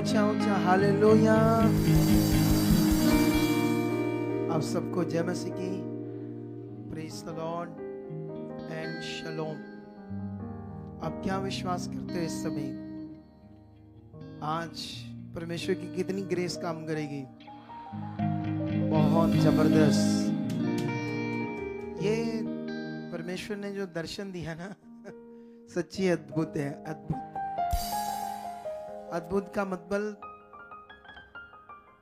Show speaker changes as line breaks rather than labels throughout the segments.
ऊंचा ऊंचा हालेलुया। आप सबको जय मसीह की, प्रेज द लॉर्ड एंड शलोम। आप क्या विश्वास करते हो इस समय आज परमेश्वर की कितनी ग्रेस काम करेगी? बहुत जबरदस्त। ये परमेश्वर ने जो दर्शन दिया ना सच्ची अद्भुत है। अद्भुत अद्भुत का मतलब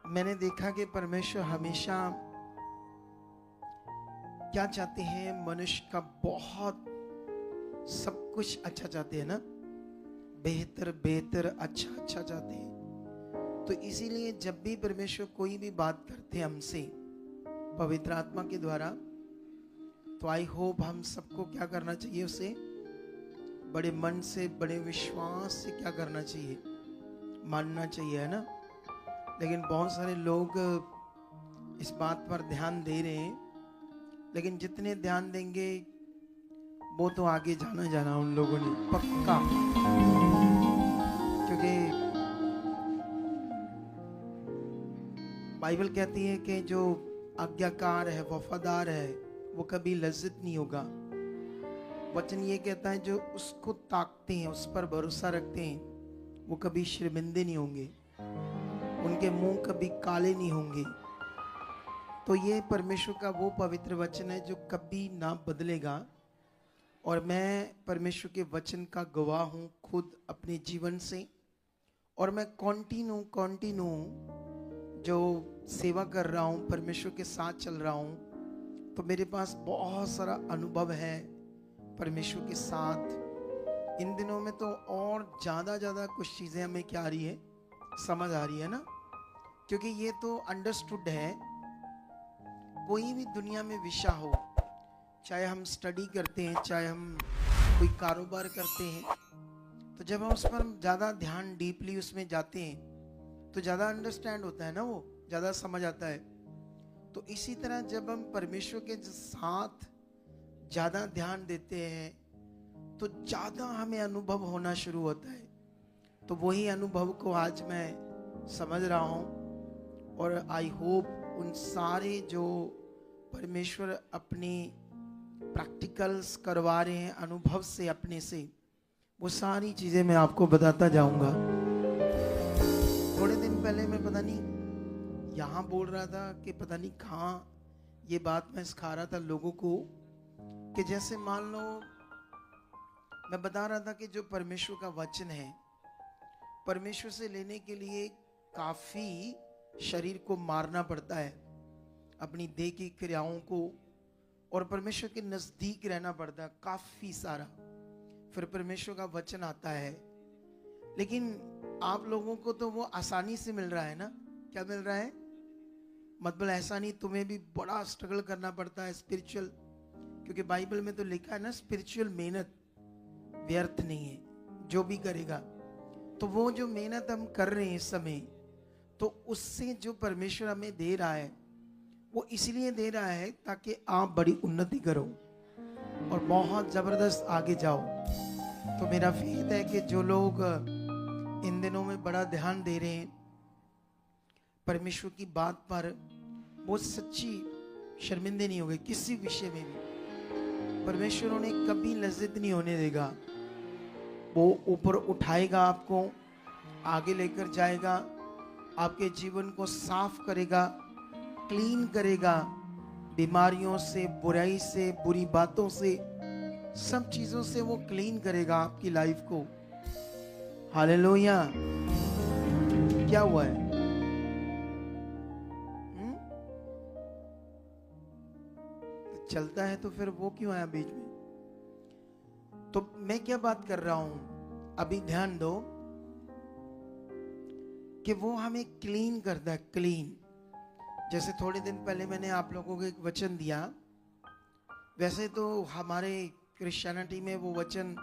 मैंने देखा कि परमेश्वर हमेशा क्या चाहते हैं, मनुष्य का बहुत सब कुछ अच्छा चाहते हैं ना, बेहतर बेहतर अच्छा अच्छा चाहते हैं। तो इसीलिए जब भी परमेश्वर कोई भी बात करते हैं हमसे पवित्र आत्मा के द्वारा, तो आई होप हम सबको क्या करना चाहिए, उसे बड़े मन से बड़े विश्वास से क्या करना चाहिए, मानना चाहिए, है ना। लेकिन बहुत सारे लोग इस बात पर ध्यान दे रहे हैं, लेकिन जितने ध्यान देंगे वो तो आगे जाना उन लोगों ने पक्का। क्योंकि बाइबल कहती है कि जो आज्ञाकार है, वफादार है, वो कभी लज्जित नहीं होगा। वचन ये कहता है जो उसको ताकते हैं, उस पर भरोसा रखते हैं, वो कभी शर्मिंदे नहीं होंगे, उनके मुंह कभी काले नहीं होंगे। तो ये परमेश्वर का वो पवित्र वचन है जो कभी ना बदलेगा। और मैं परमेश्वर के वचन का गवाह हूँ खुद अपने जीवन से। और मैं कॉन्टिन्यू जो सेवा कर रहा हूँ, परमेश्वर के साथ चल रहा हूँ, तो मेरे पास बहुत सारा अनुभव है परमेश्वर के साथ। इन दिनों में तो और ज़्यादा कुछ चीज़ें हमें क्या आ रही है, समझ आ रही है ना। क्योंकि ये तो अंडरस्टूड है, कोई भी दुनिया में विषय हो, चाहे हम स्टडी करते हैं, चाहे हम कोई कारोबार करते हैं, तो जब हम उस पर ज़्यादा ध्यान डीपली उसमें जाते हैं तो ज़्यादा अंडरस्टैंड होता है ना, वो ज़्यादा समझ आता है। तो इसी तरह जब हम परमेश्वर के साथ ज़्यादा ध्यान देते हैं तो ज़्यादा हमें अनुभव होना शुरू होता है। तो वही अनुभव को आज मैं समझ रहा हूँ। और आई होप उन सारे जो परमेश्वर अपने प्रैक्टिकल्स करवा रहे हैं अनुभव से, अपने से, वो सारी चीज़ें मैं आपको बताता जाऊंगा। थोड़े दिन पहले मैं पता नहीं यहाँ बोल रहा था कि पता नहीं कहाँ ये बात मैं सिखा रहा था लोगों को, कि जैसे मान लो मैं बता रहा था कि जो परमेश्वर का वचन है, परमेश्वर से लेने के लिए काफ़ी शरीर को मारना पड़ता है, अपनी देह की क्रियाओं को, और परमेश्वर के नजदीक रहना पड़ता है काफी सारा, फिर परमेश्वर का वचन आता है। लेकिन आप लोगों को तो वो आसानी से मिल रहा है ना। क्या मिल रहा है? मतलब ऐसा नहीं, तुम्हें भी बड़ा स्ट्रगल करना पड़ता है स्पिरिचुअल। क्योंकि बाइबल में तो लिखा है ना, स्पिरिचुअल मेहनत व्यर्थ नहीं है, जो भी करेगा। तो वो जो मेहनत हम कर रहे हैं इस समय, तो उससे जो परमेश्वर हमें दे रहा है, वो इसलिए दे रहा है ताकि आप बड़ी उन्नति करो और बहुत जबरदस्त आगे जाओ। तो मेरा फेथ है कि जो लोग इन दिनों में बड़ा ध्यान दे रहे हैं परमेश्वर की बात पर, वो सच्ची शर्मिंदे नहीं होंगे किसी विषय में भी। परमेश्वर उन्हें कभी लज्जित नहीं होने देगा। वो ऊपर उठाएगा, आपको आगे लेकर जाएगा, आपके जीवन को साफ करेगा, क्लीन करेगा, बीमारियों से, बुराई से, बुरी बातों से, सब चीजों से वो क्लीन करेगा आपकी लाइफ को। हालेलुया। क्या हुआ है? तो चलता है तो फिर वो क्यों आया बीच में? तो मैं क्या बात कर रहा हूं, अभी ध्यान दो कि वो हमें क्लीन करता है, क्लीन। जैसे थोड़े दिन पहले मैंने आप लोगों को एक वचन दिया, वैसे तो हमारे क्रिश्चियनिटी में वो वचन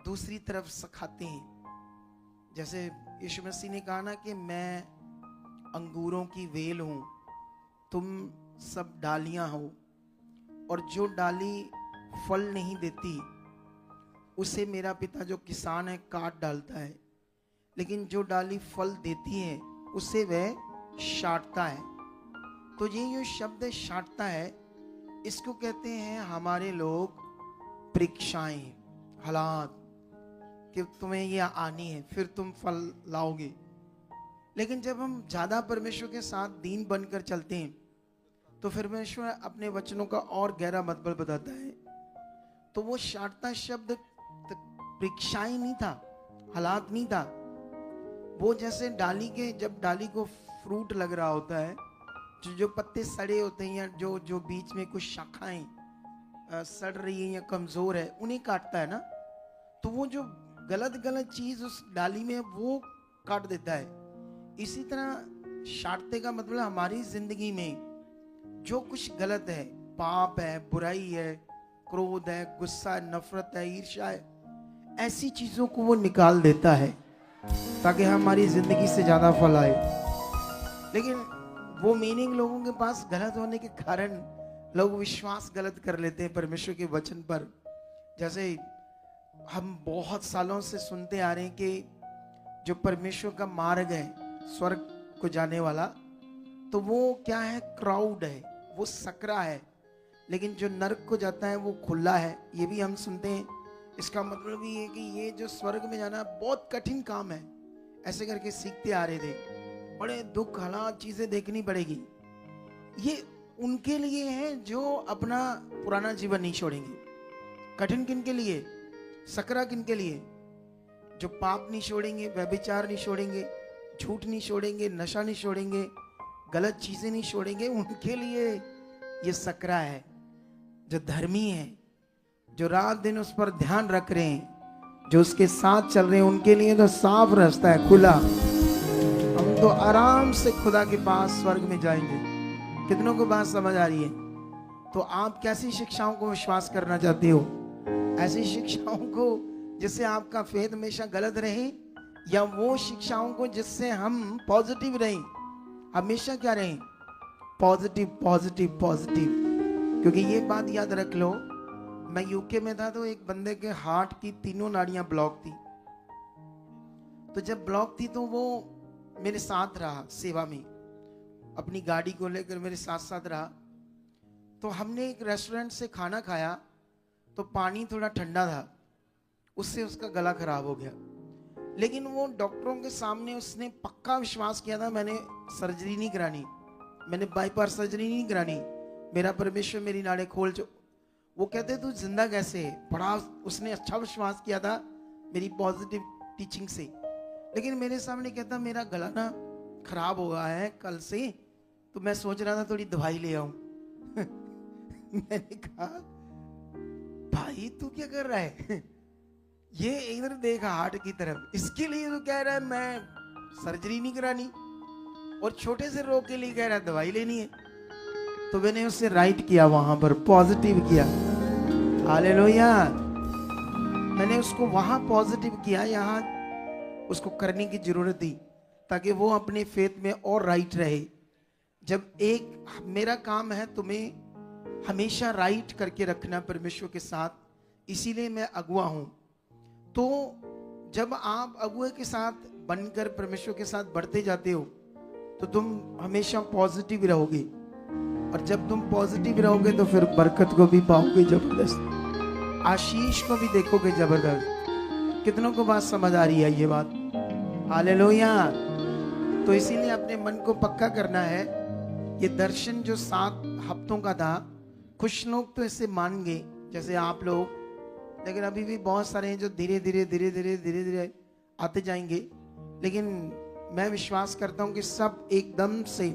दूसरी तरफ सिखाते हैं। जैसे यीशु मसीह ने कहा ना कि मैं अंगूरों की वेल हूँ, तुम सब डालियाँ हो, और जो डाली फल नहीं देती उसे मेरा पिता जो किसान है काट डालता है। लेकिन जो डाली फल देती है उसे वह छांटता है। तो ये जो शब्द छांटता है, इसको कहते हैं हमारे लोग परीक्षाएं, हालात, कि तुम्हें ये आनी है फिर तुम फल लाओगे। लेकिन जब हम ज्यादा परमेश्वर के साथ दीन बनकर चलते हैं तो फिर परमेश्वर अपने वचनों का और गहरा मतलब बताता है। तो वो छांटता शब्द परीक्षाएं नहीं था, हालात नहीं था। वो जैसे डाली के, जब डाली को फ्रूट लग रहा होता है, जो पत्ते सड़े होते हैं या जो बीच में कुछ शाखाएं सड़ रही है या कमजोर है, उन्हें काटता है ना। तो वो जो गलत गलत चीज उस डाली में वो काट देता है। इसी तरह छांटते का मतलब हमारी जिंदगी में जो कुछ गलत है, पाप है, बुराई है, क्रोध है, गुस्सा है, नफरत है, ईर्ष्या है, ऐसी चीजों को वो निकाल देता है ताकि हमारी जिंदगी से ज्यादा फल आए। लेकिन वो मीनिंग लोगों के पास गलत होने के कारण लोग विश्वास गलत कर लेते हैं परमेश्वर के वचन पर। जैसे हम बहुत सालों से सुनते आ रहे हैं कि जो परमेश्वर का मार्ग है स्वर्ग को जाने वाला, तो वो क्या है, क्राउड है, वो सकरा है। लेकिन जो नरक को जाता है वो खुला है, ये भी हम सुनते हैं। इसका मतलब ये है कि ये जो स्वर्ग में जाना बहुत कठिन काम है। ऐसे करके सीखते आ रहे थे, बड़े दुख हालात चीजें देखनी पड़ेगी। ये उनके लिए है जो अपना पुराना जीवन नहीं छोड़ेंगे। कठिन किन के लिए, सकरा किन के लिए, जो पाप नहीं छोड़ेंगे, व्यभिचार नहीं छोड़ेंगे, झूठ नहीं छोड़ेंगे, नशा नहीं छोड़ेंगे, गलत चीजें नहीं छोड़ेंगे, उनके लिए ये सकरा है। जो धर्मी है, जो रात दिन उस पर ध्यान रख रहे हैं, जो उसके साथ चल रहे हैं, उनके लिए तो साफ रास्ता है, खुला। हम तो आराम से खुदा के पास स्वर्ग में जाएंगे। कितनों को बात समझ आ रही है? तो आप कैसी शिक्षाओं को विश्वास करना चाहते हो? ऐसी शिक्षाओं को जिससे आपका फेथ हमेशा गलत रहे, या वो शिक्षाओं को जिससे हम पॉजिटिव रहें? हमेशा क्या रहें? Positive positive positive. क्योंकि ये बात याद रख लो, मैं यूके में था तो एक बंदे के हार्ट की तीनों नाड़ियां ब्लॉक थी। तो जब ब्लॉक थी तो वो मेरे साथ रहा सेवा में, अपनी गाड़ी को लेकर मेरे साथ साथ रहा। तो हमने एक रेस्टोरेंट से खाना खाया तो पानी थोड़ा ठंडा था, उससे उसका गला खराब हो गया। लेकिन वो डॉक्टरों के सामने उसने पक्का विश्वास किया था, मैंने सर्जरी नहीं करानी, मैंने बाईपास सर्जरी नहीं करानी, मेरा परमेश्वर मेरी नाड़ें खोल। वो कहते तू जिंदा कैसे है? बड़ा उसने अच्छा विश्वास किया था मेरी पॉजिटिव टीचिंग से। लेकिन मेरे सामने कहता मेरा गला ना खराब हो गया है कल से, तो मैं सोच रहा था थोड़ी दवाई ले आऊं। मैंने कहा भाई तू क्या कर रहा है? ये इधर देखा हार्ट की तरफ, इसके लिए तो कह रहा है मैं सर्जरी नहीं करानी, और छोटे से रोग के लिए कह रहा है दवाई लेनी है। तो मैंने उससे राइट किया, वहां पर पॉजिटिव किया। हालेलुया। मैंने उसको वहां पॉजिटिव किया, यहाँ उसको करने की जरूरत थी ताकि वो अपने फेथ में और राइट रहे। जब एक मेरा काम है तुम्हें हमेशा राइट करके रखना परमेश्वर के साथ, इसीलिए मैं अगुआ हूं। तो जब आप अगुए के साथ बनकर परमेश्वर के साथ बढ़ते जाते हो तो तुम हमेशा पॉजिटिव रहोगे, और जब तुम पॉजिटिव रहोगे तो फिर बरकत को भी पाओगे जबरदस्त, आशीष को भी देखोगे जबरदस्त। कितनों को बात समझ आ रही है ये बात? हालेलुया। तो इसीलिए अपने मन को पक्का करना है। ये दर्शन जो 7 हफ्तों का था, कुछ लोग तो इसे मान गए जैसे आप लोग, लेकिन अभी भी बहुत सारे हैं जो धीरे धीरे धीरे धीरे धीरे धीरे आते जाएंगे। लेकिन मैं विश्वास करता हूं कि सब एकदम से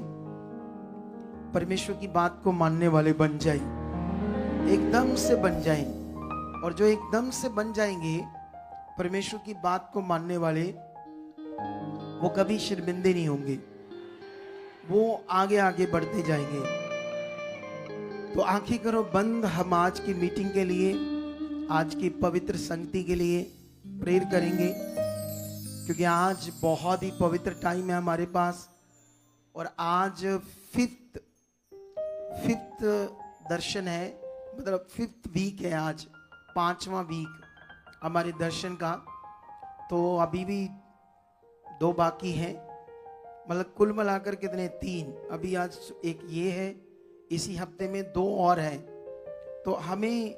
परमेश्वर की बात को मानने वाले बन जाए, एकदम से बन जाएं। और जो एकदम से बन जाएंगे परमेश्वर की बात को मानने वाले, वो कभी शर्मिंदे नहीं होंगे, वो आगे आगे बढ़ते जाएंगे। तो आंखें करो बंद। हम आज की मीटिंग के लिए, आज की पवित्र संगति के लिए प्रेयर करेंगे, क्योंकि आज बहुत ही पवित्र टाइम है हमारे पास। और आज फिफ्थ दर्शन है, मतलब 5th वीक है आज, 5वां वीक हमारे दर्शन का। तो अभी भी 2 बाकी हैं, मतलब कुल मिलाकर कितने 3। अभी आज एक ये है, इसी हफ्ते में 2 और हैं। तो हमें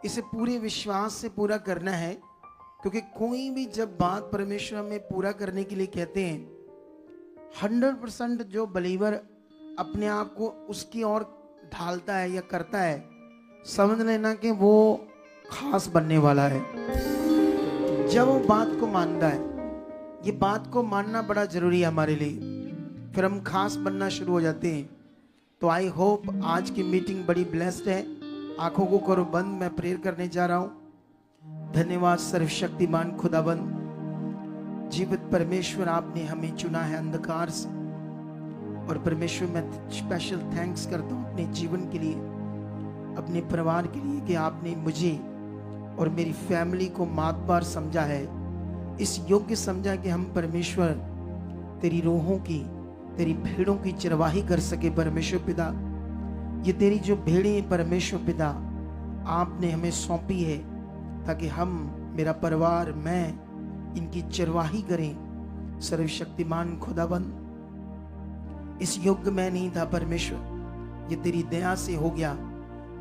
इसे पूरे विश्वास से पूरा करना है, क्योंकि कोई भी जब बात परमेश्वर हमें पूरा करने के लिए कहते हैं, 100% जो बलीवर अपने आप को उसकी ओर ढालता है या करता है, समझ लेना कि वो खास बनने वाला है। जब वो बात को मानता है, ये बात को मानना बड़ा जरूरी है हमारे लिए, फिर हम खास बनना शुरू हो जाते हैं। तो आई होप आज की मीटिंग बड़ी ब्लेस्ड है। आंखों को करो बंद, मैं प्रेयर करने जा रहा हूं। धन्यवाद सर्वशक्तिमान खुदाबंद, जीवित परमेश्वर, आपने हमें चुना है अंधकार से। और परमेश्वर मैं स्पेशल थैंक्स करता हूं अपने जीवन के लिए, अपने परिवार के लिए, कि आपने मुझे और मेरी फैमिली को मातबार समझा है, इस योग्य समझा कि हम परमेश्वर तेरी रूहों की, तेरी भेड़ों की चरवाही कर सके। परमेश्वर पिता, ये तेरी जो भेड़ें परमेश्वर पिता आपने हमें सौंपी है, ताकि हम, मेरा परिवार, मैं इनकी चरवाही करें। सर्वशक्तिमान खुदाबंद, इस युग में नहीं था परमेश्वर, ये तेरी दया से हो गया।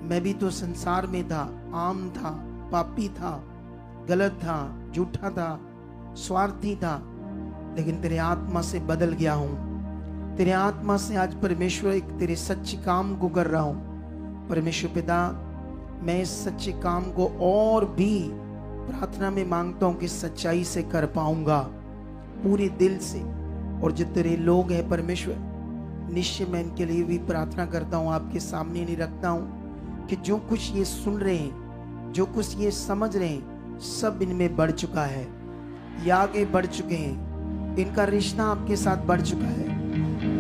मैं भी तो संसार में था, आम था, पापी था, गलत था, झूठा था, स्वार्थी था, लेकिन तेरे आत्मा से बदल गया हूं। तेरे आत्मा से आज परमेश्वर एक तेरे सच्चे काम को कर रहा हूं। परमेश्वर पिता, मैं इस सच्चे काम को और भी प्रार्थना में मांगता हूं कि सच्चाई से कर पाऊंगा, पूरे दिल से। और जो तेरे लोग हैं परमेश्वर, निश्चय मैं इनके लिए भी प्रार्थना करता हूं, आपके सामने नहीं रखता हूं, कि जो कुछ ये सुन रहे हैं, जो कुछ ये समझ रहे हैं, सब इनमें बढ़ चुका है, ये आगे बढ़ चुके हैं, इनका रिश्ता आपके साथ बढ़ चुका है।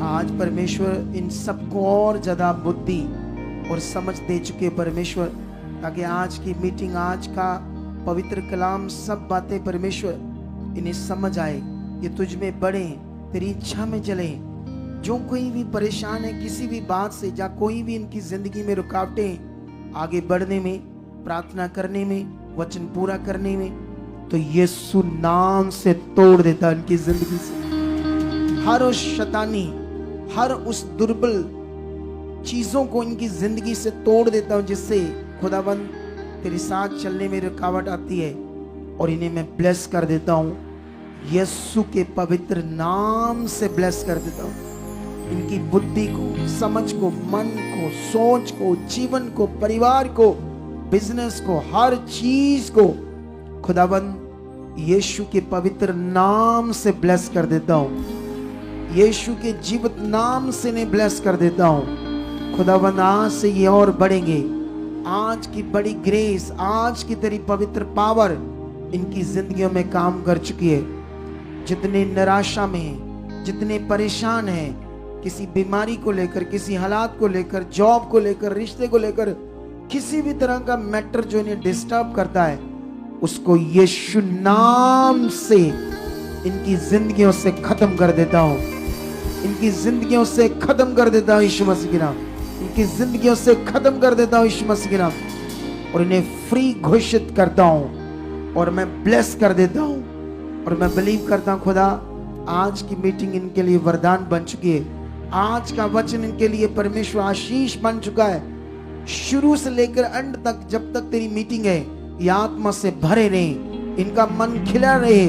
आज परमेश्वर इन सबको और ज्यादा बुद्धि और समझ दे चुके परमेश्वर, ताकि आज की मीटिंग, आज का पवित्र कलाम, सब बातें परमेश्वर इन्हें समझ आए, ये तुझ में बढ़े, तेरी इच्छा में चले। जो कोई भी परेशान है किसी भी बात से, या कोई भी इनकी जिंदगी में रुकावटें आगे बढ़ने में, प्रार्थना करने में, वचन पूरा करने में, तो यीशु नाम से तोड़ देता इनकी जिंदगी से हर उस शैतानी, हर उस दुर्बल चीजों को इनकी जिंदगी से तोड़ देता हूं, जिससे खुदाबंद तेरे साथ चलने में रुकावट आती है। और इन्हें मैं ब्लेस कर देता हूं, यीशु के पवित्र नाम से ब्लेस कर देता हूं। इनकी बुद्धि को, समझ को, मन को, सोच को, जीवन को, परिवार को, बिजनेस को, हर चीज को खुदाबंद यीशु के पवित्र नाम से ब्लेस कर देता हूं। यीशु के जीवित नाम से इन्हें ब्लेस कर देता हूं। खुदाबंद आज से ये और बढ़ेंगे। आज की बड़ी ग्रेस, आज की तेरी पवित्र पावर इनकी जिंदगियों में काम कर चुकी है। जितने निराशा में हैं, जितने परेशान हैं, किसी बीमारी को लेकर, किसी हालात को लेकर, जॉब को लेकर, रिश्ते को लेकर, किसी भी तरह का मैटर जो इन्हें डिस्टर्ब करता है, उसको यीशु नाम से इनकी जिंदगियों से खत्म कर देता हूं। इनकी जिंदगियों से खत्म कर देता हूं यीशु मसीह के नाम। इनकी जिंदगियों से खत्म कर देता हूं यीशु मसीह के नाम। और इन्हें फ्री घोषित करता हूं और मैं ब्लेस कर देता हूं। और मैं बिलीव करता हूं खुदा, आज की मीटिंग इनके लिए वरदान बन चुकी है। आज का वचन इनके लिए परमेश्वर आशीष बन चुका है। शुरू से लेकर अंत तक, जब तक तेरी मीटिंग है, ये आत्मा से भरे रहे, इनका मन खिला रहे,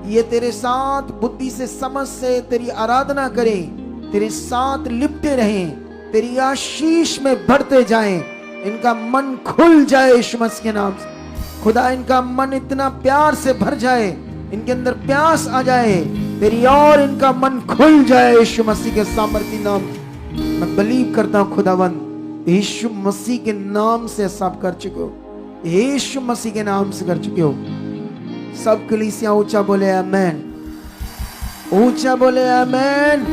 ये तेरे साथ बुद्धि से, समझ से तेरी आराधना करें, तेरे साथ लिपटे रहें, तेरी आशीष में बढ़ते जाएं, इनका मन खुल जाए यीशु मसीह के नाम से। खुदा, इनका मन इतना प्यार से भर जाए, इनके अंदर प्यास आ जाए तेरी, और इनका मन खुल जाए यीशु मसीह के सामर्थी नाम। मैं बिलीव करता हूं खुदावंद, यीशु मसीह के नाम से सब कर चुके हो, यीशु मसीह के नाम से कर चुके हो। सब कलीसिया ऊंचा बोले आमेन, ऊंचा बोले आमेन,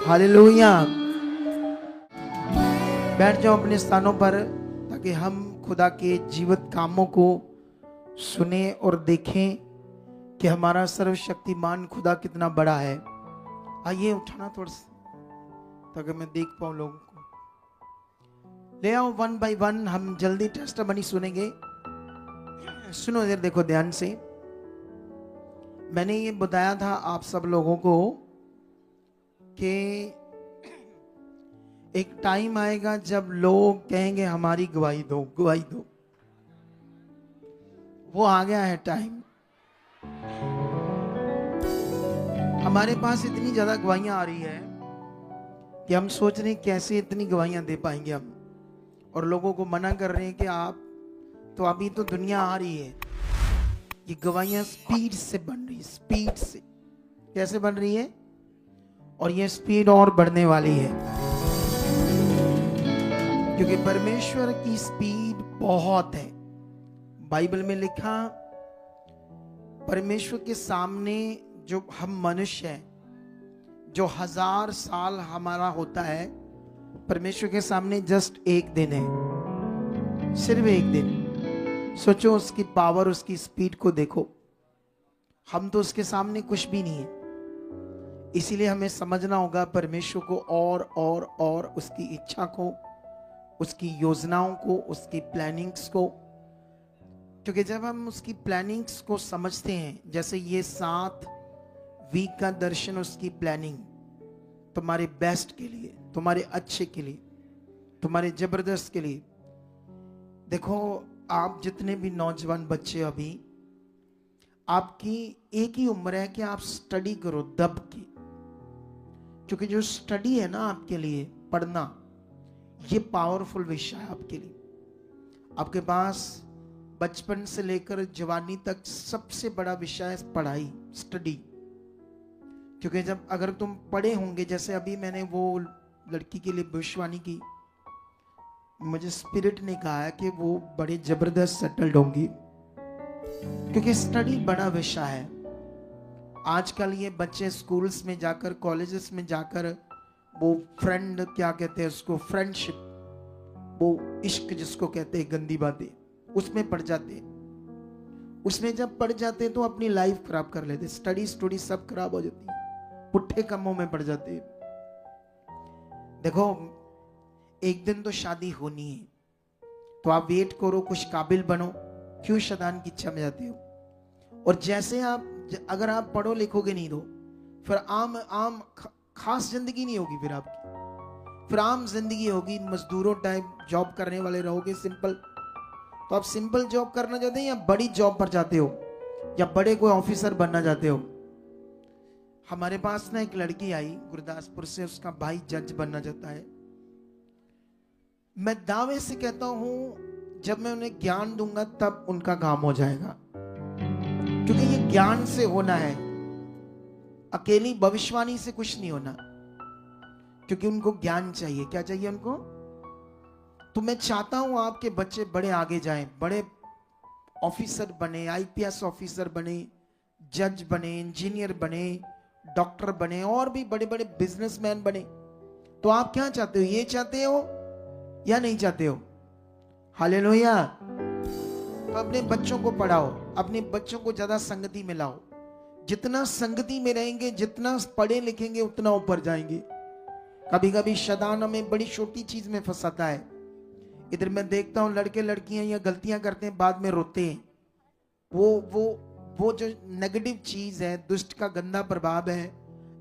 हालेलुया। बैठ जाओ अपने स्थानों पर, ताकि हम खुदा के जीवित कामों को सुने और देखें कि हमारा सर्वशक्तिमान खुदा कितना बड़ा है। आइए उठाना थोड़ा सा, ताकि मैं देख पाऊं लोगों को। ले आओ वन बाय वन, हम जल्दी टेस्टिमनी सुनेंगे। सुनो इधर देखो ध्यान से। मैंने ये बताया था आप सब लोगों को कि एक टाइम आएगा जब लोग कहेंगे हमारी गवाही दो, गवाही दो। वो आ गया है टाइम। हमारे पास इतनी ज्यादा गवाहियां आ रही है कि हम सोच रहे हैं कैसे इतनी गवाहियां दे पाएंगे हम, और लोगों को मना कर रहे हैं कि आप तो अभी तो दुनिया आ रही है, ये गवाहियां स्पीड से बन रही है, स्पीड से। कैसे बन रही है? और ये स्पीड और बढ़ने वाली है, क्योंकि परमेश्वर की स्पीड बहुत है। बाइबल में लिखा, परमेश्वर के सामने जो हम मनुष्य हैं, जो 1000 साल हमारा होता है, परमेश्वर के सामने जस्ट एक दिन है, सिर्फ एक दिन। सोचो उसकी पावर, उसकी स्पीड को देखो। हम तो उसके सामने कुछ भी नहीं है। इसीलिए हमें समझना होगा परमेश्वर को और उसकी इच्छा को, उसकी योजनाओं को, उसकी प्लानिंग्स को। क्योंकि जब हम उसकी प्लानिंग्स को समझते हैं, जैसे ये 7 वीक का दर्शन, उसकी प्लानिंग तुम्हारे बेस्ट के लिए, तुम्हारे अच्छे के लिए, तुम्हारे जबरदस्त के लिए। देखो, आप जितने भी नौजवान बच्चे, अभी आपकी एक ही उम्र है कि आप स्टडी करो दब की। क्योंकि जो स्टडी है ना आपके लिए, पढ़ना, ये पावरफुल विषय है आपके लिए। आपके पास बचपन से लेकर जवानी तक सबसे बड़ा विषय है पढ़ाई, स्टडी। क्योंकि जब अगर तुम पढ़े होंगे, जैसे अभी मैंने वो लड़की के लिए भविष्यवाणी की, मुझे स्पिरिट ने कहा है कि वो बड़े जबरदस्त सेटल्ड होंगी, क्योंकि स्टडी बड़ा विषय है। आजकल ये बच्चे स्कूल्स में जाकर, कॉलेजेस में जाकर, वो फ्रेंड, क्या कहते हैं उसको, फ्रेंडशिप, वो इश्क जिसको कहते हैं, गंदी बातें, उसमें पड़ जाते। उसमें जब पड़ जाते तो अपनी लाइफ खराब कर लेते, स्टडी सब खराब हो जाती, पुट्ठे कामों में पड़ जाते। देखो, एक दिन तो शादी होनी है, तो आप वेट करो, कुछ काबिल बनो। क्यों शैतान की इच्छा में जाते हो? और जैसे आप, अगर आप पढ़ो लिखोगे नहीं तो फिर आम खास जिंदगी नहीं होगी, फिर आपकी फिर आम जिंदगी होगी, मजदूरों टाइप जॉब करने वाले रहोगे, सिंपल। तो आप सिंपल जॉब करना चाहते हैं या बड़ी जॉब पर जाते हो, या बड़े कोई ऑफिसर बनना चाहते हो? हमारे पास ना एक लड़की आई गुरदासपुर से, उसका भाई जज बनना चाहता है। मैं दावे से कहता हूं, जब मैं उन्हें ज्ञान दूंगा तब उनका काम हो जाएगा, क्योंकि ये ज्ञान से होना है, अकेली भविष्यवाणी से कुछ नहीं होना। क्योंकि उनको ज्ञान चाहिए। क्या चाहिए उनको? तो मैं चाहता हूं आपके बच्चे बड़े आगे जाएं, बड़े ऑफिसर बने, आईपीएस ऑफिसर बने, जज बने, इंजीनियर बने, डॉक्टर बने, और भी बड़े बड़े बिजनेसमैन बने। तो आप क्या चाहते हो? ये चाहते हो या नहीं चाहते हो? हालेलुया। तो अपने बच्चों को पढ़ाओ, अपने बच्चों को ज्यादा संगति में लाओ। जितना संगति में रहेंगे, जितना पढ़े लिखेंगे, उतना ऊपर जाएंगे। कभी कभी शैतान हमें बड़ी छोटी चीज में फंसाता है। इधर मैं देखता हूं लड़के लड़कियां ये गलतियां करते हैं, बाद में रोते हैं। वो जो नेगेटिव चीज है, दुष्ट का गंदा प्रभाव है,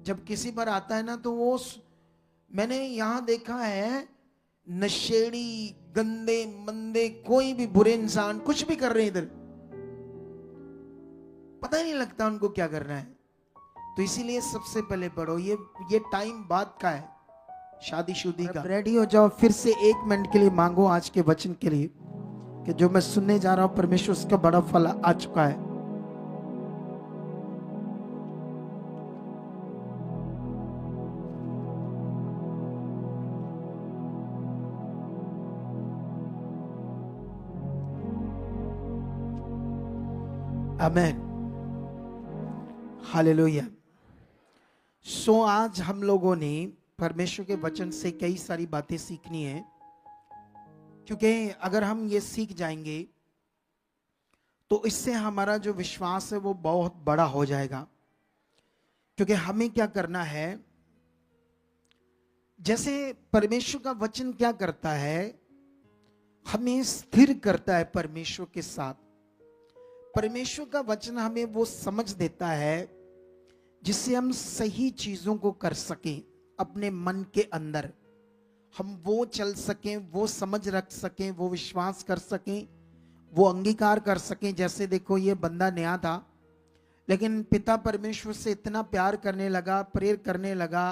जब किसी पर आता है ना, तो वो, मैंने यहां देखा है, नशेड़ी, गंदे मंदे, कोई भी बुरे इंसान कुछ भी कर रहे हैं इधर, पता ही नहीं लगता उनको क्या करना है। तो इसीलिए सबसे पहले पढ़ो। ये टाइम बाद का है, शादी का। रेडी हो जाओ। फिर से 1 मिनट के लिए मांगो आज के वचन के लिए, कि जो मैं सुनने जा रहा हूं परमेश्वर उसका बड़ा फल आ चुका है। आमेन, हालेलुया। सो आज हम लोगों ने परमेश्वर के वचन से कई सारी बातें सीखनी है, क्योंकि अगर हम ये सीख जाएंगे तो इससे हमारा जो विश्वास है वो बहुत बड़ा हो जाएगा। क्योंकि हमें क्या करना है, जैसे परमेश्वर का वचन क्या करता है, हमें स्थिर करता है परमेश्वर के साथ। परमेश्वर का वचन हमें वो समझ देता है जिससे हम सही चीजों को कर सकें, अपने मन के अंदर हम वो चल सकें, वो समझ रख सकें, वो विश्वास कर सकें, वो अंगीकार कर सकें। जैसे देखो, ये बंदा नया था, लेकिन पिता परमेश्वर से इतना प्यार करने लगा, प्रेयर करने लगा।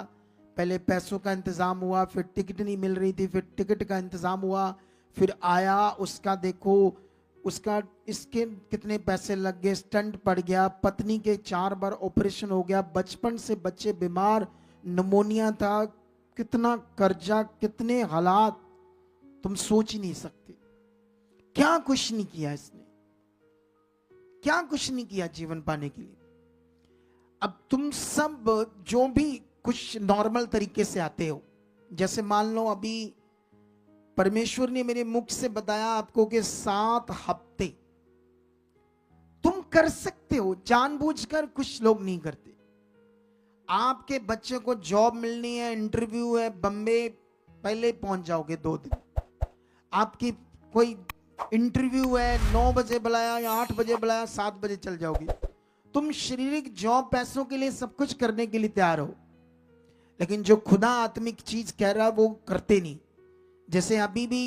पहले पैसों का इंतजाम हुआ, फिर टिकट नहीं मिल रही थी, फिर टिकट का इंतजाम हुआ, फिर आया, उसका देखो, उसका इसके कितने पैसे लग गए, स्टंट पड़ गया, पत्नी के 4 बार ऑपरेशन हो गया, बचपन से बच्चे बीमार, निमोनिया था, कितना कर्जा, कितने हालात तुम सोच ही नहीं सकते। क्या कुछ नहीं किया इसने, क्या कुछ नहीं किया जीवन पाने के लिए। अब तुम सब जो भी कुछ नॉर्मल तरीके से आते हो, जैसे मान लो अभी परमेश्वर ने मेरे मुख से बताया आपको कि 7 हफ्ते तुम कर सकते हो, जानबूझकर कुछ लोग नहीं करते। आपके बच्चे को जॉब मिलनी है, इंटरव्यू है, बम्बे पहले पहुंच जाओगे 2 दिन। आपकी कोई इंटरव्यू है, 9 बजे बुलाया या 8 बजे बुलाया, 7 बजे चल जाओगे। तुम शारीरिक जॉब पैसों के लिए सब कुछ करने के लिए तैयार हो, लेकिन जो खुदा आत्मिक चीज कह रहा है वो करते नहीं। जैसे अभी भी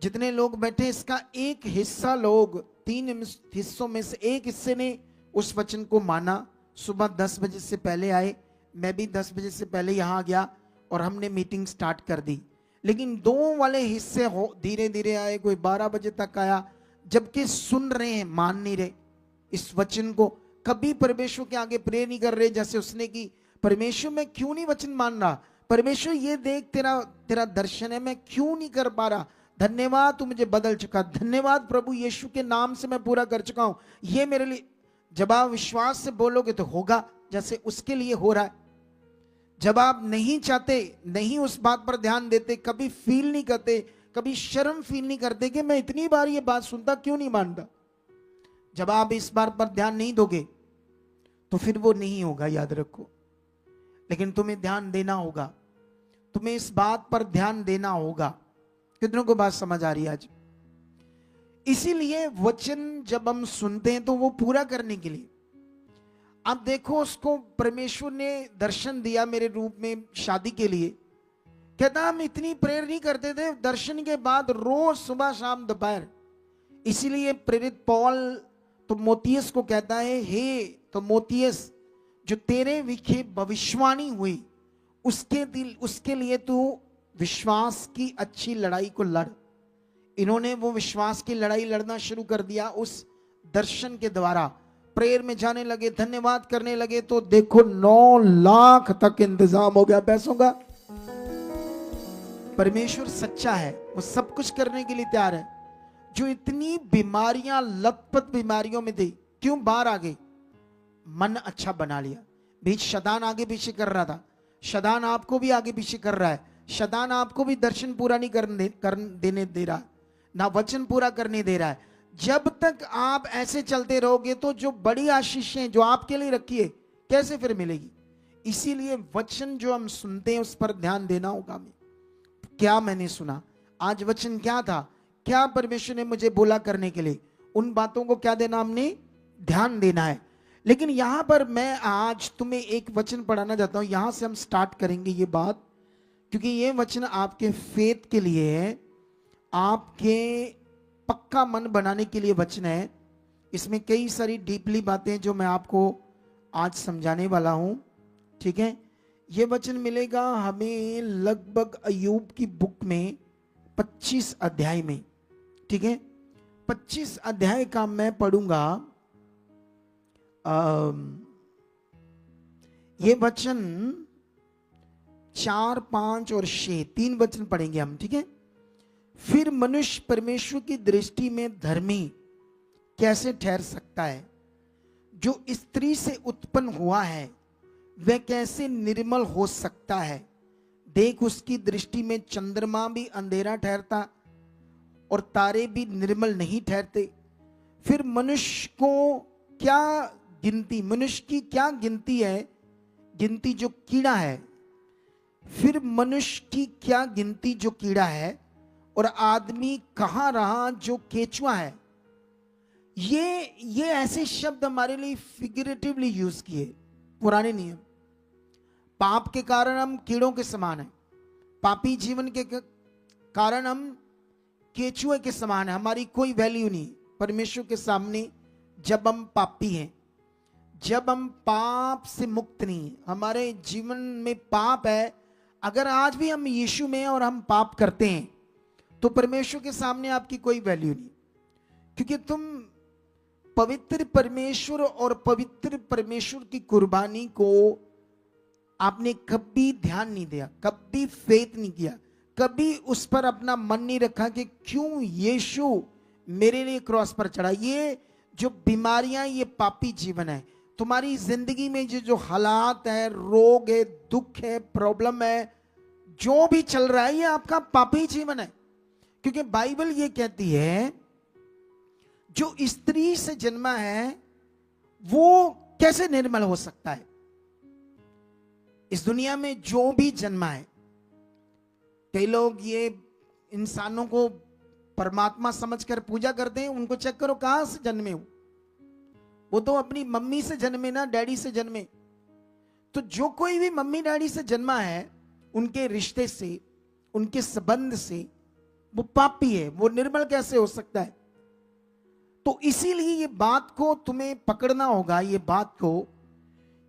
जितने लोग बैठे, इसका एक हिस्सा लोग, 3 हिस्सों में से एक हिस्से ने उस वचन को माना, सुबह 10 बजे से पहले आए, मैं भी 10 बजे से पहले यहां आ गया और हमने मीटिंग स्टार्ट कर दी। लेकिन 2 वाले हिस्से हो धीरे धीरे आए, कोई 12 बजे तक आया, जबकि सुन रहे हैं, मान नहीं रहे इस वचन को। कभी परमेश्वर के आगे प्रे नहीं कर रहे, जैसे उसने की, परमेश्वर मैं क्यों नहीं वचन मान रहा, परमेश्वर ये देख तेरा दर्शन है, मैं क्यों नहीं कर पा रहा, धन्यवाद तू मुझे बदल चुका, धन्यवाद प्रभु यीशु के नाम से मैं पूरा कर चुका हूं, ये मेरे लिए। जब आप विश्वास से बोलोगे तो होगा, जैसे उसके लिए हो रहा है। जब आप नहीं चाहते, नहीं उस बात पर ध्यान देते, कभी फील नहीं करते, कभी शर्म फील नहीं करते कि मैं इतनी बार ये बात सुनता क्यों नहीं मानता, जब आप इस बात पर ध्यान नहीं दोगे तो फिर वो नहीं होगा, याद रखो। लेकिन तुम्हें ध्यान देना होगा, तुम्हें इस बात पर ध्यान देना होगा। कितनों को बात समझ आ रही है आज? इसीलिए वचन जब हम सुनते हैं तो वो पूरा करने के लिए। अब देखो, उसको परमेश्वर ने दर्शन दिया मेरे रूप में शादी के लिए। कहता हम इतनी प्रेयर नहीं करते थे, दर्शन के बाद रोज सुबह शाम दोपहर। इसीलिए प्रेरित पौल तो मोतियस को कहता है, हे तो मोतियस, जो तेरे विखे भविष्यवाणी हुई उसके लिए तू विश्वास की अच्छी लड़ाई को लड़। इन्होंने वो विश्वास की लड़ाई लड़ना शुरू कर दिया उस दर्शन के द्वारा। प्रेयर में जाने लगे, धन्यवाद करने लगे, तो देखो 9 लाख तक इंतजाम हो गया पैसों का। परमेश्वर सच्चा है, वो सब कुछ करने के लिए तैयार है। जो इतनी बीमारियां, लथपथ बीमारियों में थी, क्यों बाहर आ गई? मन अच्छा बना लिया। बीच शैतान आगे पीछे कर रहा था, शैतान आपको भी आगे पीछे कर रहा है, शैतान आपको भी दर्शन पूरा नहीं देने दे रहा, ना वचन पूरा करने दे रहा है। जब तक आप ऐसे चलते रहोगे तो जो बड़ी आशीषें जो आपके लिए रखी है कैसे फिर मिलेगी? इसीलिए वचन जो हम सुनते हैं उस पर ध्यान देना होगा। हमें क्या मैंने सुना आज, वचन क्या था, क्या परमेश्वर ने मुझे बोला करने के लिए, उन बातों को क्या देना, हमने ध्यान देना है। लेकिन यहां पर मैं आज तुम्हें एक वचन पढ़ाना चाहता हूं, यहां से हम स्टार्ट करेंगे ये बात, क्योंकि ये वचन आपके फेथ के लिए है, आपके पक्का मन बनाने के लिए वचन है। इसमें कई सारी डीपली बातें जो मैं आपको आज समझाने वाला हूं, ठीक है। ये वचन मिलेगा हमें लगभग अय्यूब की बुक में 25 अध्याय में, ठीक है। 25 अध्याय का मैं पढ़ूंगा। ये वचन 4, 5 और 6 3 वचन पढ़ेंगे हम, ठीक है। फिर मनुष्य परमेश्वर की दृष्टि में धर्मी कैसे ठहर सकता है? जो स्त्री से उत्पन्न हुआ है वह कैसे निर्मल हो सकता है? देख, उसकी दृष्टि में चंद्रमा भी अंधेरा ठहरता और तारे भी निर्मल नहीं ठहरते। फिर मनुष्य को क्या गिनती, मनुष्य की क्या गिनती है, गिनती जो कीड़ा है। फिर मनुष्य की क्या गिनती जो कीड़ा है, और आदमी कहां रहा जो केचुआ है। ये ऐसे शब्द हमारे लिए फिगरेटिवली यूज किए। पुराने नियम, पाप के कारण हम कीड़ों के समान हैं, पापी जीवन के कारण हम केचुए के समान हैं, हमारी कोई वैल्यू नहीं परमेश्वर के सामने जब हम पापी हैं, जब हम पाप से मुक्त नहीं, हमारे जीवन में पाप है। अगर आज भी हम यीशु में हैं और हम पाप करते हैं तो परमेश्वर के सामने आपकी कोई वैल्यू नहीं, क्योंकि तुम पवित्र परमेश्वर और पवित्र परमेश्वर की कुर्बानी को आपने कभी ध्यान नहीं दिया, कभी फेथ नहीं किया, कभी उस पर अपना मन नहीं रखा कि क्यों यीशु मेरे लिए क्रॉस पर चढ़ा। ये जो बीमारियां, ये पापी जीवन है। तुम्हारी जिंदगी में जो हालात है, रोग है, दुख है, प्रॉब्लम है, जो भी चल रहा है, ये आपका पापी जीवन है। क्योंकि बाइबल ये कहती है जो स्त्री से जन्मा है वो कैसे निर्मल हो सकता है। इस दुनिया में जो भी जन्मा है, कई लोग ये इंसानों को परमात्मा समझकर पूजा करते हैं, उनको चेक करो कहां से जन्मे हो, वो तो अपनी मम्मी से जन्मे ना, डैडी से जन्मे। तो जो कोई भी मम्मी डैडी से जन्मा है, उनके रिश्ते से, उनके संबंध से वो पापी है, वो निर्मल कैसे हो सकता है। तो इसीलिए ये बात को तुम्हें पकड़ना होगा, ये बात को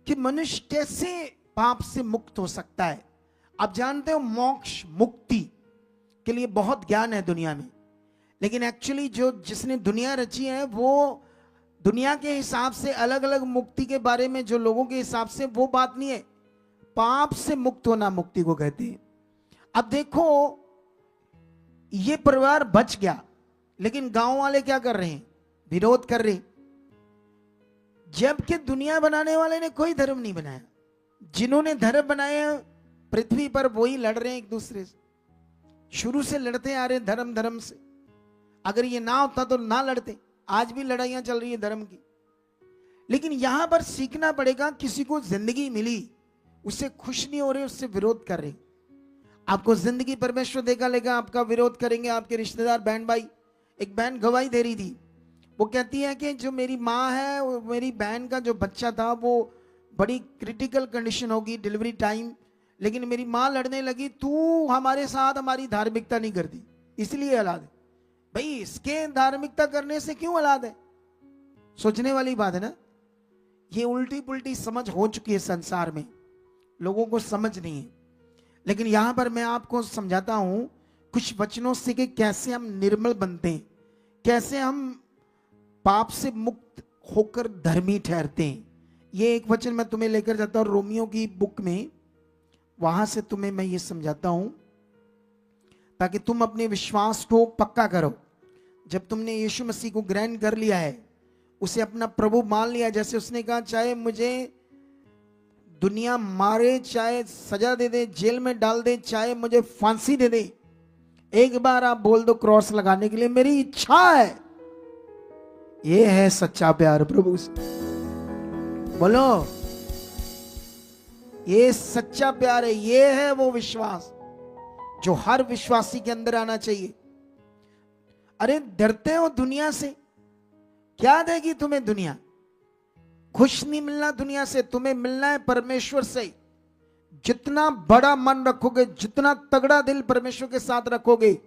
कि मनुष्य कैसे पाप से मुक्त हो सकता है। आप जानते हो मोक्ष, मुक्ति के लिए बहुत ज्ञान है दुनिया में, लेकिन एक्चुअली जिसने दुनिया रची है वो दुनिया के हिसाब से अलग अलग मुक्ति के बारे में, जो लोगों के हिसाब से, वो बात नहीं है। पाप से मुक्त होना मुक्ति को कहते हैं। अब देखो, ये परिवार बच गया, लेकिन गांव वाले क्या कर रहे हैं, विरोध कर रहे हैं। जबकि दुनिया बनाने वाले ने कोई धर्म नहीं बनाया, जिन्होंने धर्म बनाया पृथ्वी पर वही लड़ रहे हैं एक दूसरे से, शुरू से लड़ते आ रहे धर्म से। अगर ये ना होता तो ना लड़ते, आज भी लड़ाइयां चल रही है धर्म की। लेकिन यहां पर सीखना पड़ेगा, किसी को जिंदगी मिली, उससे खुश नहीं हो रहे, उससे विरोध कर रहे। आपको जिंदगी परमेश्वर देगा लेगा, आपका विरोध करेंगे आपके रिश्तेदार, बहन भाई। एक बहन गवाही दे रही थी, वो कहती है कि जो मेरी माँ है, मेरी बहन का जो बच्चा था वो बड़ी क्रिटिकल कंडीशन होगी, डिलीवरी टाइम, लेकिन मेरी माँ लड़ने लगी, तू हमारे साथ हमारी धार्मिकता नहीं करती इसलिए औलाद है। भाई इसके धार्मिकता करने से क्यों औलाद है? सोचने वाली बात है ना। ये उल्टी पुल्टी समझ हो चुकी है संसार में, लोगों को समझ नहीं है। लेकिन यहां पर मैं आपको समझाता हूं कुछ वचनों से कि कैसे हम निर्मल बनते हैं, कैसे हम पाप से मुक्त होकर धर्मी ठहरते हैं। ये एक वचन मैं तुम्हें लेकर जाता हूं रोमियो की बुक में, वहां से तुम्हें मैं ये समझाता हूं ताकि तुम अपने विश्वास को पक्का करो। जब तुमने यीशु मसीह को ग्रहण कर लिया है, उसे अपना प्रभु मान लिया, जैसे उसने कहा चाहे मुझे दुनिया मारे, चाहे सजा दे दे, जेल में डाल दे, चाहे मुझे फांसी दे दे, एक बार आप बोल दो क्रॉस लगाने के लिए मेरी इच्छा है। ये है सच्चा प्यार प्रभु से। बोलो, ये सच्चा प्यार है, ये है वो विश्वास जो हर विश्वासी के अंदर आना चाहिए। अरे डरते हो दुनिया से, क्या देगी तुम्हें दुनिया? खुश नहीं मिलना दुनिया से, तुम्हें मिलना है परमेश्वर से। जितना बड़ा मन रखोगे, जितना तगड़ा दिल परमेश्वर के साथ रखोगे,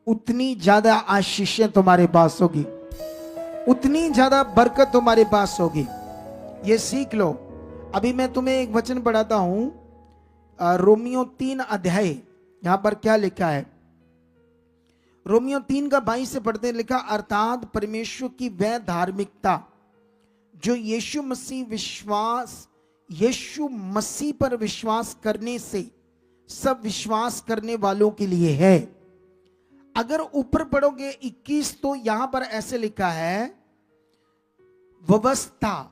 उतनी ज्यादा आशीषें तुम्हारे पास होगी, उतनी ज्यादा बरकत तुम्हारे पास होगी। ये सीख लो। अभी मैं तुम्हें एक वचन पढ़ाता हूं, रोमियो 3 अध्याय, यहां पर क्या लिखा है, रोमियो 3 का 22 से पढ़ते हैं। लिखा, अर्थात परमेश्वर की वह धार्मिकता जो यीशु मसीह पर विश्वास करने से सब विश्वास करने वालों के लिए है। अगर ऊपर पढ़ोगे 21, तो यहां पर ऐसे लिखा है, व्यवस्था,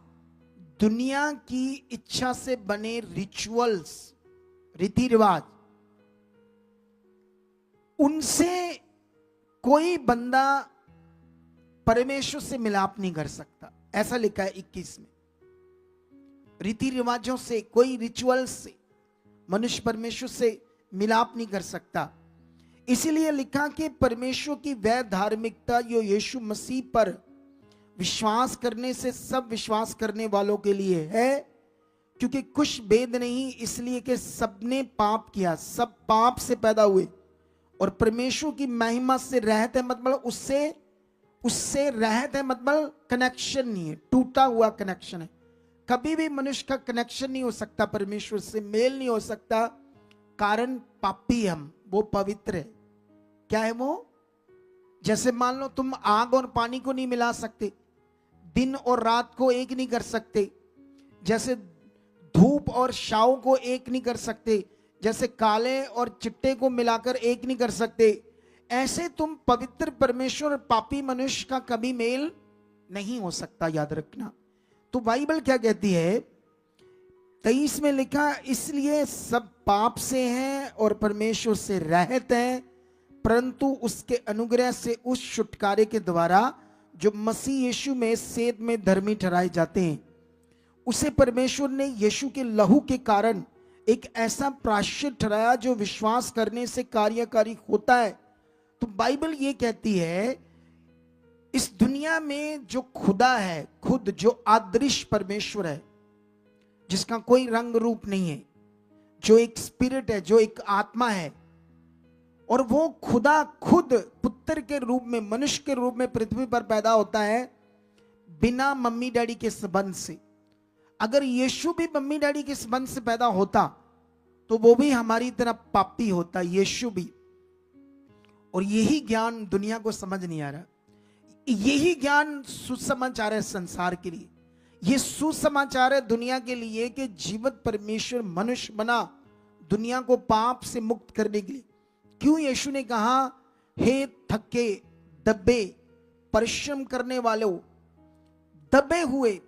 दुनिया की इच्छा से बने रिचुअल्स, रीति रिवाज, उनसे कोई बंदा परमेश्वर से मिलाप नहीं कर सकता, ऐसा लिखा है 21 में। रीति रिवाजों से, कोई रिचुअल से मनुष्य परमेश्वर से मिलाप नहीं कर सकता। इसीलिए लिखा कि परमेश्वर की वह धार्मिकता जो यीशु मसीह पर विश्वास करने से सब विश्वास करने वालों के लिए है, क्योंकि कुछ भेद नहीं, इसलिए कि सबने पाप किया, सब पाप से पैदा हुए और परमेश्वर की महिमा से रहते हैं, मतलब उससे रहते हैं, मतलब कनेक्शन नहीं है, टूटा हुआ कनेक्शन है। कभी भी मनुष्य का कनेक्शन नहीं हो सकता, परमेश्वर से मेल नहीं हो सकता, कारण पापी हम, वो पवित्र है। क्या है वो? जैसे मान लो तुम आग और पानी को नहीं मिला सकते, दिन और रात को एक नहीं कर सकते, जैसे धूप और छांव को एक नहीं कर सकते, जैसे काले और चिट्टे को मिलाकर एक नहीं कर सकते, ऐसे तुम पवित्र परमेश्वर और पापी मनुष्य का कभी मेल नहीं हो सकता, याद रखना। तो बाइबल क्या कहती है? 23 में लिखा, इसलिए सब पाप से हैं और परमेश्वर से रहित हैं, परंतु उसके अनुग्रह से उस छुटकारे के द्वारा जो मसीह यीशु में सेध में धर्मी ठहराए जाते हैं, उसे परमेश्वर ने यीशु के लहू के कारण एक ऐसा प्रायश्चित ठहराया जो विश्वास करने से कार्यकारी होता है। तो बाइबल ये कहती है, इस दुनिया में जो खुदा है, खुद जो अदृश्य परमेश्वर है, जिसका कोई रंग रूप नहीं है, जो एक स्पिरिट है, जो एक आत्मा है, और वो खुदा खुद पुत्र के रूप में, मनुष्य के रूप में पृथ्वी पर पैदा होता है बिना मम्मी डैडी के संबंध से। अगर यीशु भी मम्मी डैडी के संबंध से पैदा होता तो वो भी हमारी तरह पापी होता, यीशु भी। और यही ज्ञान दुनिया को समझ नहीं आ रहा, यही ज्ञान सुसमाचार है संसार के लिए। ये सुसमाचार है दुनिया के लिए कि जीवित परमेश्वर मनुष्य बना दुनिया को पाप से मुक्त करने के लिए। क्यों यीशु ने कहा, हे थके दबे परिश्रम करने वालों, दबे हुए,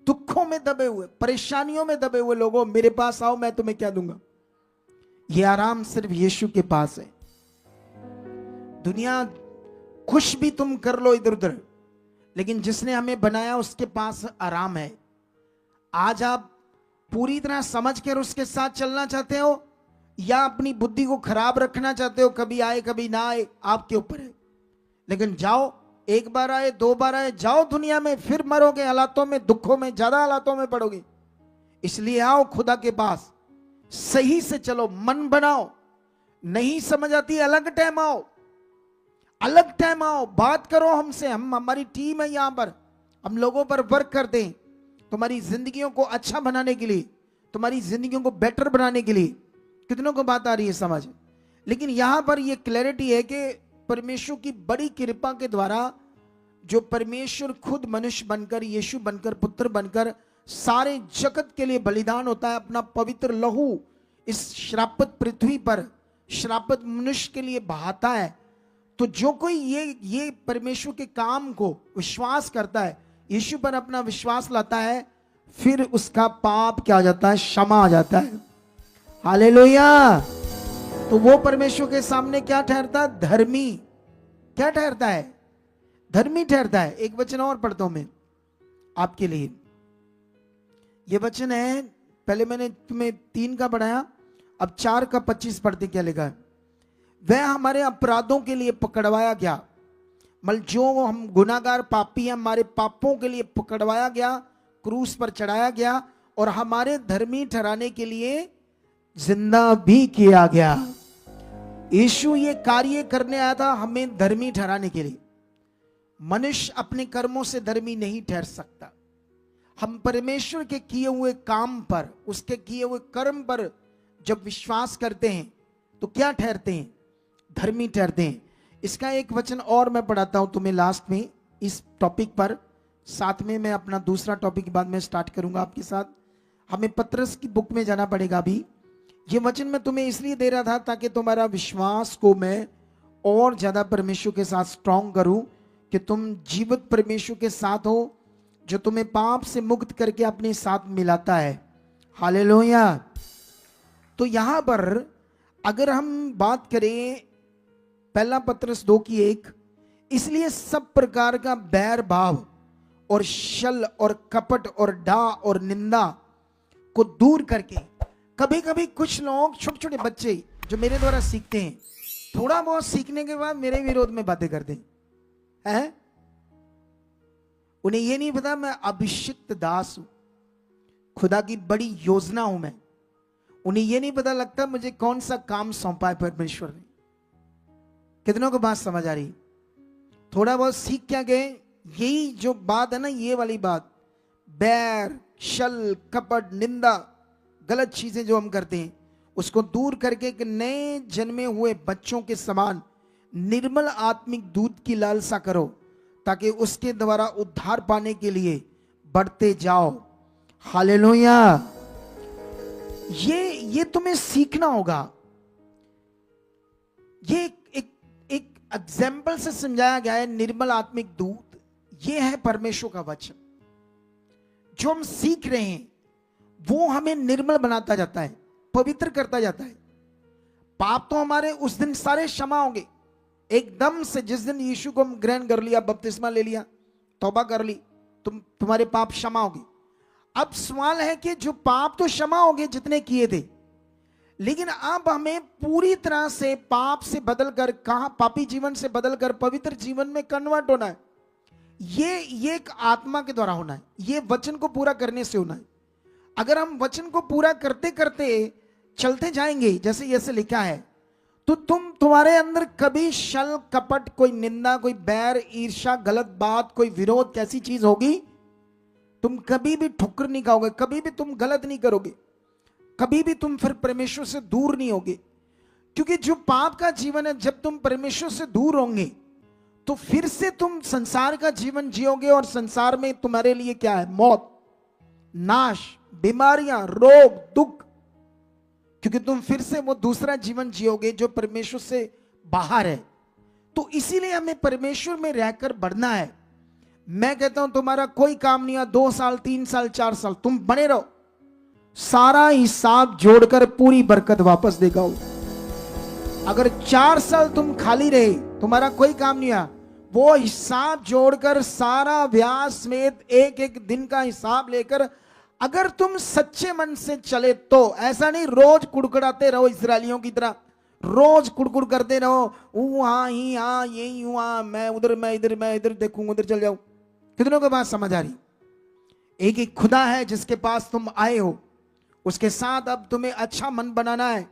दुखों में दबे हुए, परेशानियों में दबे हुए लोगों, मेरे पास आओ, मैं तुम्हें क्या दूंगा। ये आराम सिर्फ यीशु के पास है। दुनिया कुछ भी तुम कर लो इधर उधर, लेकिन जिसने हमें बनाया उसके पास आराम है। आज आप पूरी तरह समझ कर उसके साथ चलना चाहते हो या अपनी बुद्धि को खराब रखना चाहते हो, कभी आए कभी ना आए, आपके ऊपर है। लेकिन जाओ, एक बार आए, दो बार आए, जाओ दुनिया में, फिर मरोगे हालातों में, दुखों में, ज्यादा हालातों में पड़ोगे। इसलिए आओ खुदा के पास, सही से चलो, मन बनाओ। नहीं समझ आती, अलग टाइम आओ, अलग टाइम आओ, बात करो हमसे। हमारी टीम है यहां पर, हम लोगों पर वर्क करते हैं तुम्हारी जिंदगियों को अच्छा बनाने के लिए, तुम्हारी जिंदगियों को बेटर बनाने के लिए। कितनों को बात आ रही है समझ? लेकिन यहां पर यह क्लैरिटी है कि परमेश्वर की बड़ी कृपा के द्वारा जो परमेश्वर खुद मनुष्य बनकर, यीशु बनकर, पुत्र बनकर सारे जगत के लिए बलिदान होता है, अपना पवित्र लहू इस श्रापित पृथ्वी पर श्रापित मनुष्य के लिए बहाता है। तो जो कोई ये परमेश्वर के काम को विश्वास करता है, यीशु पर अपना विश्वास लाता है, फिर उसका पाप क्या हो जाता है? क्षमा आ जाता है। हालेलुया। तो वो परमेश्वर के सामने क्या ठहरता है? धर्मी। क्या ठहरता है? धर्मी ठहरता है। एक वचन और पढ़ता हूं मैं आपके लिए। ये वचन है, पहले मैंने तुम्हें 3 का पढ़ाया, अब 4 का 25 पढ़ते क्या लिखा है? वह हमारे अपराधों के लिए पकड़वाया गया, मतलब जो हम गुनाहगार पापी हैं, हमारे पापों के लिए पकड़वाया गया, क्रूस पर चढ़ाया गया, और हमारे धर्मी ठहराने के लिए जिंदा भी किया गया। यीशु ये कार्य करने आया था हमें धर्मी ठहराने के लिए। मनुष्य अपने कर्मों से धर्मी नहीं ठहर सकता। हम परमेश्वर के किए हुए काम पर, उसके किए हुए कर्म पर जब विश्वास करते हैं तो क्या ठहरते हैं? धर्मी ठहरते हैं। इसका एक वचन और मैं पढ़ाता हूं तुम्हें लास्ट में इस टॉपिक पर, साथ में मैं अपना दूसरा टॉपिक बाद में स्टार्ट करूंगा आपके साथ। हमें पतरस की बुक में जाना पड़ेगा अभी। ये वचन मैं तुम्हें इसलिए दे रहा था ताकि तुम्हारा विश्वास को मैं और ज्यादा परमेश्वर के साथ स्ट्रॉन्ग करूं, कि तुम जीवित परमेश्वर के साथ हो, जो तुम्हें पाप से मुक्त करके अपने साथ मिलाता है। हालेलुया। तो यहां पर अगर हम बात करें पहला पतरस 2:1, इसलिए सब प्रकार का बैर भाव और छल और कपट और डा और निंदा को दूर करके, कभी कभी कुछ लोग, छोटे छोटे बच्चे जो मेरे द्वारा सीखते हैं, थोड़ा बहुत सीखने के बाद मेरे विरोध में बातें करते हैं। उन्हें ये नहीं पता मैं अभिषिक्त दास हूं, खुदा की बड़ी योजना हूं मैं। उन्हें ये नहीं पता लगता मुझे कौन सा काम सौंपा है परमेश्वर ने। कितनों को बात समझ आ रही? थोड़ा बहुत सीख क्या गए? यही जो बात है ना, ये वाली बात, बैर, छल, कपट, निंदा, गलत चीजें जो हम करते हैं, उसको दूर करके एक नए जन्मे हुए बच्चों के समान निर्मल आत्मिक दूध की लालसा करो, ताकि उसके द्वारा उद्धार पाने के लिए बढ़ते जाओ। हालेलुया। ये तुम्हें सीखना होगा। ये एक एग्जाम्पल से समझाया गया है। निर्मल आत्मिक दूध, ये है परमेश्वर का वचन। जो हम सीख रहे हैं वो हमें निर्मल बनाता जाता है, पवित्र करता जाता है। पाप तो हमारे उस दिन सारे क्षमा होंगे एकदम से। जिस दिन यीशु को हम ग्रहण कर लिया, बपतिस्मा ले लिया, तौबा कर ली, तुम्हारे पाप क्षमा होंगे। अब सवाल है कि जो पाप तो क्षमा हो गए जितने किए थे, लेकिन अब हमें पूरी तरह से पाप से बदलकर, कहां पापी जीवन से बदलकर पवित्र जीवन में कन्वर्ट होना है। ये एक आत्मा के द्वारा होना है, ये वचन को पूरा करने से होना है। अगर हम वचन को पूरा करते करते चलते जाएंगे जैसे लिखा है, तो तुम्हारे अंदर कभी छल, कपट, कोई निंदा, कोई बैर, ईर्ष्या, गलत बात, कोई विरोध, कैसी चीज होगी? तुम कभी भी ठुकर नहीं खाओगे, कभी भी तुम गलत नहीं करोगे, कभी भी तुम फिर परमेश्वर से दूर नहीं होगे। क्योंकि जो पाप का जीवन है, जब तुम परमेश्वर से दूर होंगे तो फिर से तुम संसार का जीवन जियोगे, और संसार में तुम्हारे लिए क्या है? मौत, नाश, बीमारियां, रोग, दुख। क्योंकि तुम फिर से वो दूसरा जीवन जियोगे जो परमेश्वर से बाहर है। तो इसीलिए हमें परमेश्वर में रहकर बढ़ना है। मैं कहता हूं तुम्हारा कोई काम नहीं है, 2 साल, 3 साल, 4 साल तुम बने रहो, सारा हिसाब जोड़कर पूरी बरकत वापस देगा वो। अगर 4 साल तुम खाली रहे, तुम्हारा कोई काम नहीं है, वो हिसाब जोड़कर सारा ब्याज समेत एक एक दिन का हिसाब लेकर अगर तुम सच्चे मन से चले तो, ऐसा नहीं रोज कुड़कुड़ाते रहो इस्राएलियों की तरह, रोज कुड़कुड़ करते रहो, हाँ ही हाँ यही हुआ, मैं उधर, मैं इधर देखूंगा, उधर चल जाऊं। कितनों को बात समझ आ रही? एक एक खुदा है जिसके पास तुम आए हो, उसके साथ अब तुम्हें अच्छा मन बनाना है।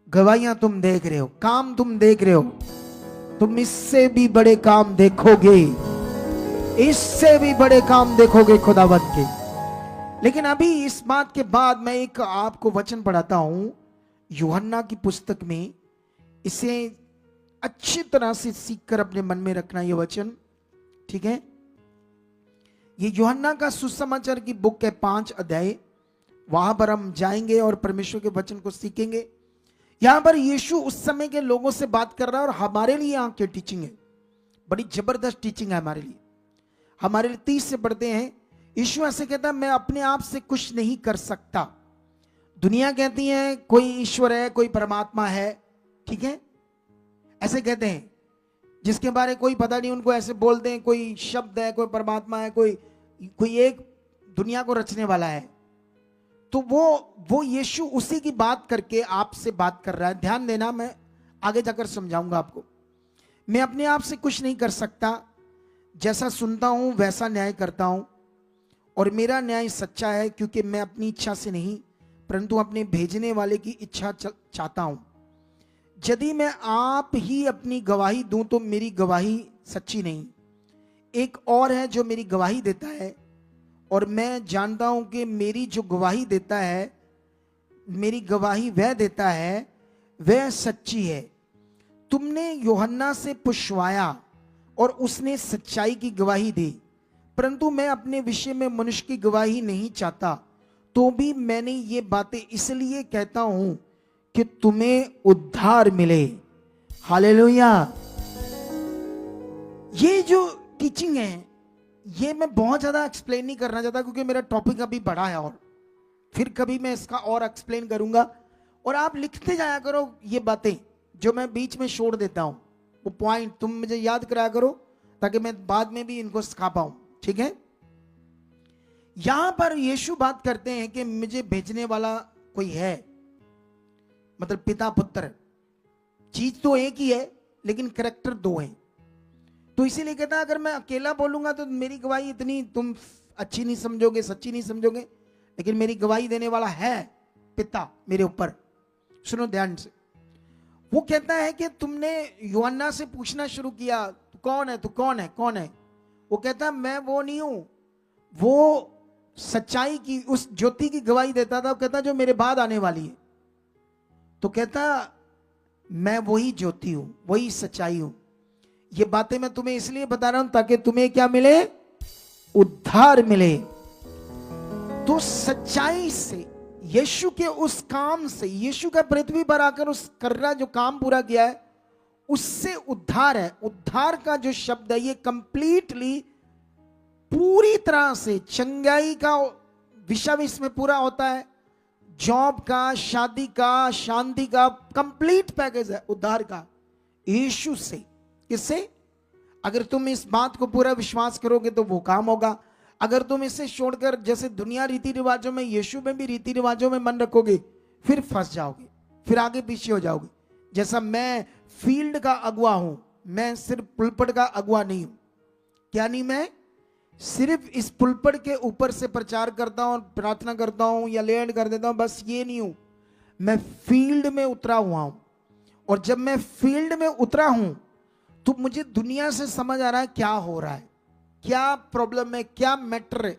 गवाहियां तुम देख रहे हो, काम तुम देख रहे हो, तुम इससे भी बड़े काम देखोगे, इससे भी बड़े काम देखोगे खुदावंत के। लेकिन अभी इस बात के बाद मैं एक आपको वचन पढ़ाता हूं यूहन्ना की पुस्तक में। इसे अच्छी तरह से सीखकर अपने मन में रखना ये वचन, ठीक है? ये यूहन्ना का सुसमाचार की बुक है, 5 अध्याय। वहां पर हम जाएंगे और परमेश्वर के वचन को सीखेंगे। यहां पर यीशु उस समय के लोगों से बात कर रहा है, और हमारे लिए यहाँ की टीचिंग है, बड़ी जबरदस्त टीचिंग है हमारे लिए। हमारे लिए 30 से पढ़ते हैं। यीशु ऐसे कहता है, मैं अपने आप से कुछ नहीं कर सकता। दुनिया कहती है कोई ईश्वर है, कोई परमात्मा है, ठीक है, ऐसे कहते हैं, जिसके बारे कोई पता नहीं, उनको ऐसे बोलते हैं कोई शब्द है, कोई परमात्मा है, कोई एक दुनिया को रचने वाला है। तो वो यीशु उसी की बात करके आपसे बात कर रहा है। ध्यान देना, मैं आगे जाकर समझाऊंगा आपको। मैं अपने आप से कुछ नहीं कर सकता, जैसा सुनता हूं वैसा न्याय करता हूं, और मेरा न्याय सच्चा है, क्योंकि मैं अपनी इच्छा से नहीं परंतु अपने भेजने वाले की इच्छा चाहता हूं। यदि मैं आप ही अपनी गवाही दूं तो मेरी गवाही सच्ची नहीं, एक और है जो मेरी गवाही देता है, और मैं जानता हूं कि मेरी जो गवाही देता है, मेरी गवाही वह देता है, वह सच्ची है। तुमने यूहन्ना से पूछवाया और उसने सच्चाई की गवाही दी, परंतु मैं अपने विषय में मनुष्य की गवाही नहीं चाहता, तो भी मैंने ये बातें इसलिए कहता हूं कि तुम्हें उद्धार मिले। हालेलुया। ये जो टीचिंग है, ये मैं बहुत ज्यादा एक्सप्लेन नहीं करना चाहता, क्योंकि मेरा टॉपिक अभी बड़ा है, और फिर कभी मैं इसका और एक्सप्लेन करूंगा। और आप लिखते जाया करो ये बातें जो मैं बीच में छोड़ देता हूं, वो पॉइंट तुम मुझे याद कराया करो, ताकि मैं बाद में भी इनको सिखा पाऊं, ठीक है? यहां पर यीशु बात करते हैं कि मुझे भेजने वाला कोई है, मतलब पिता पुत्र। चीज तो एक ही है, लेकिन कैरेक्टर 2 है। तो इसीलिए कहता है अगर मैं अकेला बोलूंगा तो मेरी गवाही इतनी तुम अच्छी नहीं समझोगे, सच्ची नहीं समझोगे, लेकिन मेरी गवाही देने वाला है पिता मेरे ऊपर। सुनो ध्यान से, वो कहता है कि तुमने यूहन्ना से पूछना शुरू किया तू कौन है, तू कौन है, कौन है। वो कहता मैं वो नहीं हूं, वो सच्चाई की उस ज्योति की गवाही देता था। वो कहता जो मेरे बाद आने वाली है। तो कहता मैं वही ज्योति हूं, वही सच्चाई हूं। ये बातें मैं तुम्हें इसलिए बता रहा हूं ताकि तुम्हें क्या मिले, उद्धार मिले। तो सच्चाई से, यीशु के उस काम से, यीशु का पृथ्वी पर आकर उस कर्रा जो काम पूरा किया है उससे उद्धार है। उद्धार का जो शब्द है ये कंप्लीटली पूरी तरह से चंगाई का विषय इसमें पूरा होता है, जॉब का, शादी का, शांति का कंप्लीट पैकेज है उद्धार का यीशु से। किससे? अगर तुम इस बात को पूरा विश्वास करोगे तो वो काम होगा। अगर तुम इसे छोड़कर जैसे दुनिया रीति रिवाजों में, यीशु में भी रीति रिवाजों में मन रखोगे, फिर फंस जाओगे, फिर आगे पीछे हो जाओगे। जैसा मैं फील्ड का अगुवा हूं, मैं सिर्फ पुलपट का अगुवा नहीं हूं। क्या नहीं, मैं सिर्फ इस पुलपट के ऊपर से प्रचार करता हूं, प्रार्थना करता हूं या लैंड कर देता हूं, बस ये नहीं हूं। मैं फील्ड में उतरा हुआ हूं, और जब मैं फील्ड में उतरा हूं तो मुझे दुनिया से समझ आ रहा है क्या हो रहा है, क्या प्रॉब्लम है, क्या मैटर है।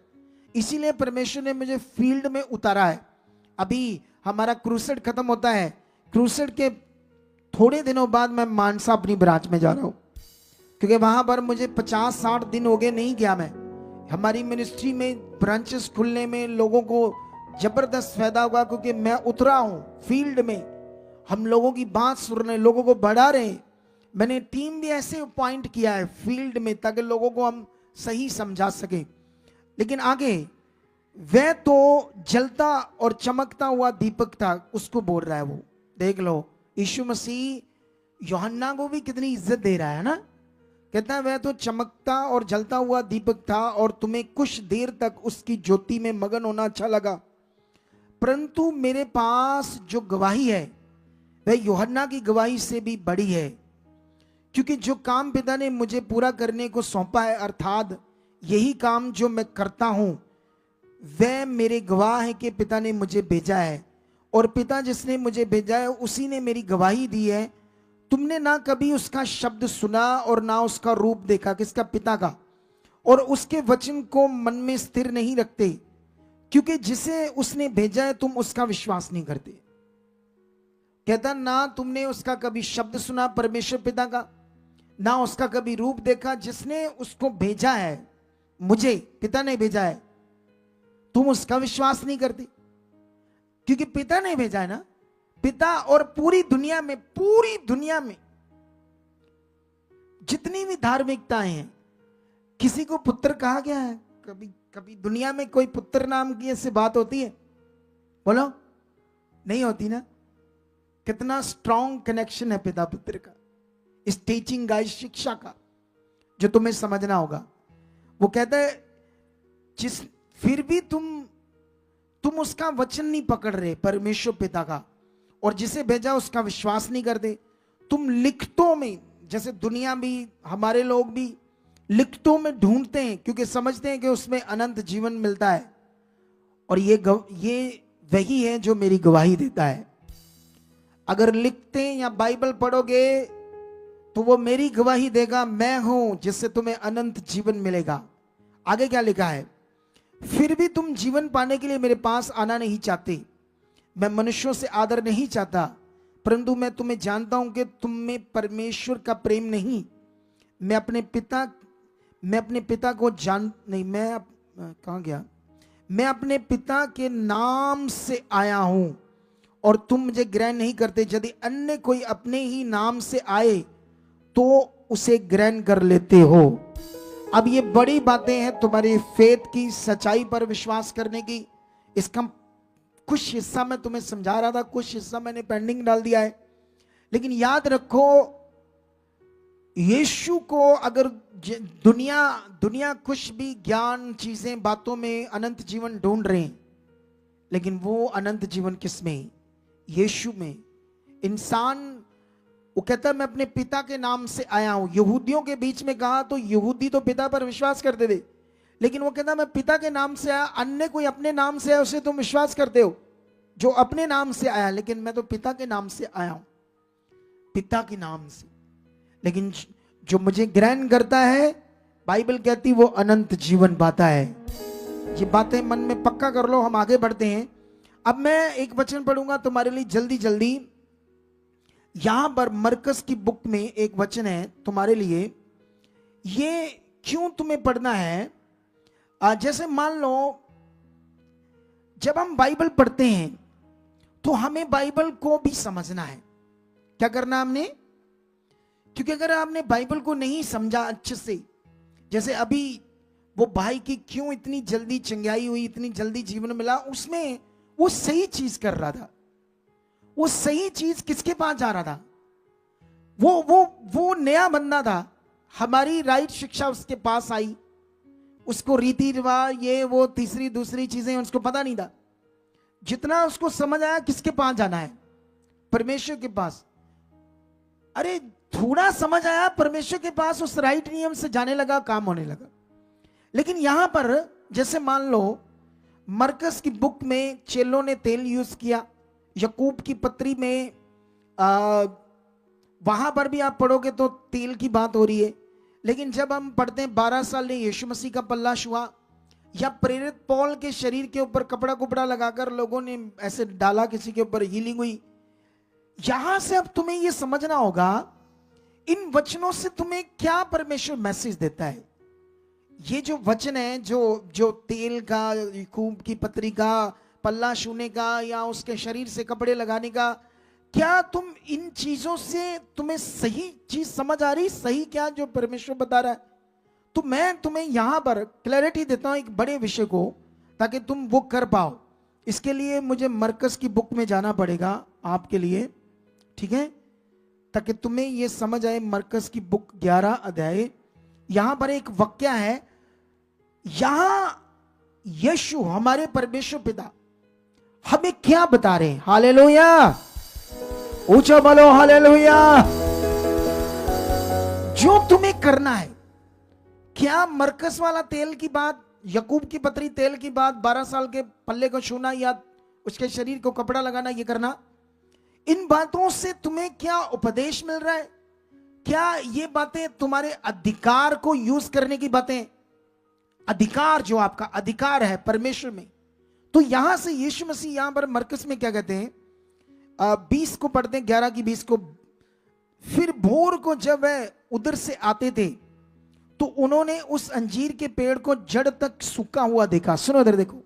इसीलिए परमेश्वर ने मुझे फील्ड में उतारा है। अभी हमारा क्रूसेड खत्म होता है, क्रूसेड के थोड़े दिनों बाद मैं मानसा अपनी ब्रांच में जा रहा हूं, क्योंकि वहां पर मुझे 50-60 दिन हो गए नहीं गया मैं। हमारी मिनिस्ट्री में ब्रांचेस खुलने में लोगों को जबरदस्त फायदा होगा, क्योंकि मैं उतरा हूं फील्ड में। हम लोगों की बात सुन रहे हैं, लोगों को बढ़ा रहे हैं। मैंने टीम भी ऐसे अपॉइंट किया है फील्ड में ताकि लोगों को हम सही समझा सके। लेकिन आगे वह तो जलता और चमकता हुआ दीपक था, उसको बोल रहा है वो। देख लो यीशु मसीह यूहन्ना को भी कितनी इज्जत दे रहा है ना। कहता है वह तो चमकता और जलता हुआ दीपक था और तुम्हें कुछ देर तक उसकी ज्योति में मगन होना अच्छा लगा, परंतु मेरे पास जो गवाही है वह यूहन्ना की गवाही से भी बड़ी है, क्योंकि जो काम पिता ने मुझे पूरा करने को सौंपा है, अर्थात यही काम जो मैं करता हूं, वह मेरे गवाह है कि पिता ने मुझे भेजा है, और पिता जिसने मुझे भेजा है उसी ने मेरी गवाही दी है। तुमने ना कभी उसका शब्द सुना और ना उसका रूप देखा, किसका? पिता का, और उसके वचन को मन में स्थिर नहीं रखते, क्योंकि जिसे उसने भेजा है तुम उसका विश्वास नहीं करते। कहता ना तुमने उसका कभी शब्द सुना परमेश्वर पिता का, ना उसका कभी रूप देखा। जिसने उसको भेजा है, मुझे पिता ने भेजा है, तुम उसका विश्वास नहीं करते, क्योंकि पिता ने भेजा है ना। पिता और पूरी दुनिया में जितनी भी धार्मिकताएं हैं, किसी को पुत्र कहा गया है? कभी दुनिया में कोई पुत्र नाम की ऐसी बात होती है? बोलो, नहीं होती ना। कितना स्ट्रॉन्ग कनेक्शन है पिता पुत्र का, इस टीचिंग का, इस शिक्षा का, जो तुम्हें समझना होगा। वो कहता है फिर भी तुम उसका वचन नहीं पकड़ रहे, परमेश्वर पिता का, और जिसे भेजा उसका विश्वास नहीं करते। तुम लिखतों में, जैसे दुनिया भी, हमारे लोग भी लिखतों में ढूंढते हैं, क्योंकि समझते हैं कि उसमें अनंत जीवन मिलता है, और ये वही है जो मेरी गवाही देता है। अगर लिखते या बाइबल पढ़ोगे तो वो मेरी गवाही देगा, मैं हूं जिससे तुम्हें अनंत जीवन मिलेगा। आगे क्या लिखा है? फिर भी तुम जीवन पाने के लिए मेरे पास आना नहीं चाहते। मैं मनुष्यों से आदर नहीं चाहता, परंतु मैं तुम्हें जानता हूं कि तुम में परमेश्वर का प्रेम नहीं। मैं अपने पिता को कहां गया? मैं अपने पिता के नाम से आया हूं और तुम मुझे ग्रहण नहीं करते। यदि अन्य कोई अपने ही नाम से आए तो उसे ग्रहण कर लेते हो। अब ये बड़ी बातें हैं तुम्हारी फेथ की, सच्चाई पर विश्वास करने की। इसका कुछ हिस्सा मैं तुम्हें समझा रहा था, कुछ हिस्सा मैंने पेंडिंग डाल दिया है। लेकिन याद रखो, यीशु को अगर दुनिया कुछ भी ज्ञान, चीजें, बातों में अनंत जीवन ढूंढ रहे हैं, लेकिन वो अनंत जीवन किस में? यीशु में। इंसान वो कहता है मैं अपने पिता के नाम से आया हूं। यहूदियों के बीच में कहा तो यहूदी तो पिता पर विश्वास करते थे, लेकिन वो कहता मैं पिता के नाम से आया। अन्य कोई अपने नाम से आया उसे तुम विश्वास करते हो, जो अपने नाम से आया, लेकिन मैं तो पिता के नाम से आया हूं, पिता के नाम से। लेकिन जो मुझे ग्रहण करता है, बाइबल कहती वो अनंत जीवन पाता है। ये बातें मन में पक्का कर लो। हम आगे बढ़ते हैं। अब मैं एक वचन पढ़ूंगा तुम्हारे लिए जल्दी जल्दी। यहां पर मरकस की बुक में एक वचन है तुम्हारे लिए। ये क्यों तुम्हें पढ़ना है? जैसे मान लो जब हम बाइबल पढ़ते हैं तो हमें बाइबल को भी समझना है। क्या करना हमने? क्योंकि अगर आपने बाइबल को नहीं समझा अच्छे से, जैसे अभी वो भाई की क्यों इतनी जल्दी चंगाई हुई, इतनी जल्दी जीवन मिला, उसमें वो सही चीज कर रहा था। वो सही चीज किसके पास जा रहा था? वो नया बंदा था। हमारी राइट शिक्षा उसके पास आई, उसको रीति रिवाज ये वो तीसरी दूसरी चीजें उसको पता नहीं था। जितना उसको समझ आया किसके पास जाना है? परमेश्वर के पास। अरे थोड़ा समझ आया परमेश्वर के पास, उस राइट नियम से जाने लगा, काम होने लगा। लेकिन यहां पर जैसे मान लो मरकस की बुक में चेलों ने तेल यूज किया, याकूब की पत्री में वहां पर भी आप पढ़ोगे तो तेल की बात हो रही है। लेकिन जब हम पढ़ते हैं 12 साल में यीशु मसीह का पल्लाश हुआ, या प्रेरित पौल के शरीर के ऊपर कपड़ा कुपड़ा लगाकर लोगों ने ऐसे डाला, किसी के ऊपर हीलिंग हुई। यहां से अब तुम्हें यह समझना होगा इन वचनों से तुम्हें क्या परमेश्वर मैसेज देता है। ये जो वचन है, जो तेल का, याकूब की पत्री का, पल्ला छूने का, या उसके शरीर से कपड़े लगाने का, क्या तुम इन चीजों से तुम्हें सही चीज समझ आ रही? सही क्या जो परमेश्वर बता रहा है? तो मैं तुम्हें यहां पर क्लैरिटी देता हूं एक बड़े विषय को, ताकि तुम वो कर पाओ। इसके लिए मुझे मरकस की बुक में जाना पड़ेगा आपके लिए, ठीक है, ताकि तुम्हें यह समझ आए। मरकस की बुक 11 अध्याय, यहां पर एक वाक्य है। यहां यीशु हमारे परमेश्वर पिता हमें क्या बता रहे हैं? हालेलुया, ऊंचा बोलो हालेलुया। जो तुम्हें करना है, क्या मरकस वाला तेल की बात, याकूब की पत्री तेल की बात, 12 साल के पल्ले को छूना या उसके शरीर को कपड़ा लगाना, ये करना, इन बातों से तुम्हें क्या उपदेश मिल रहा है? क्या ये बातें तुम्हारे अधिकार को यूज करने की बातें? अधिकार जो आपका अधिकार है परमेश्वर में। तो यहां से यीशु मसीह यहां पर मरकस में क्या कहते हैं, 20 को पढ़ते हैं, 11 की 20 को। फिर भोर को जब वह उधर से आते थे तो उन्होंने उस अंजीर के पेड़ को जड़ तक सूखा हुआ देखा। सुनो इधर देखो,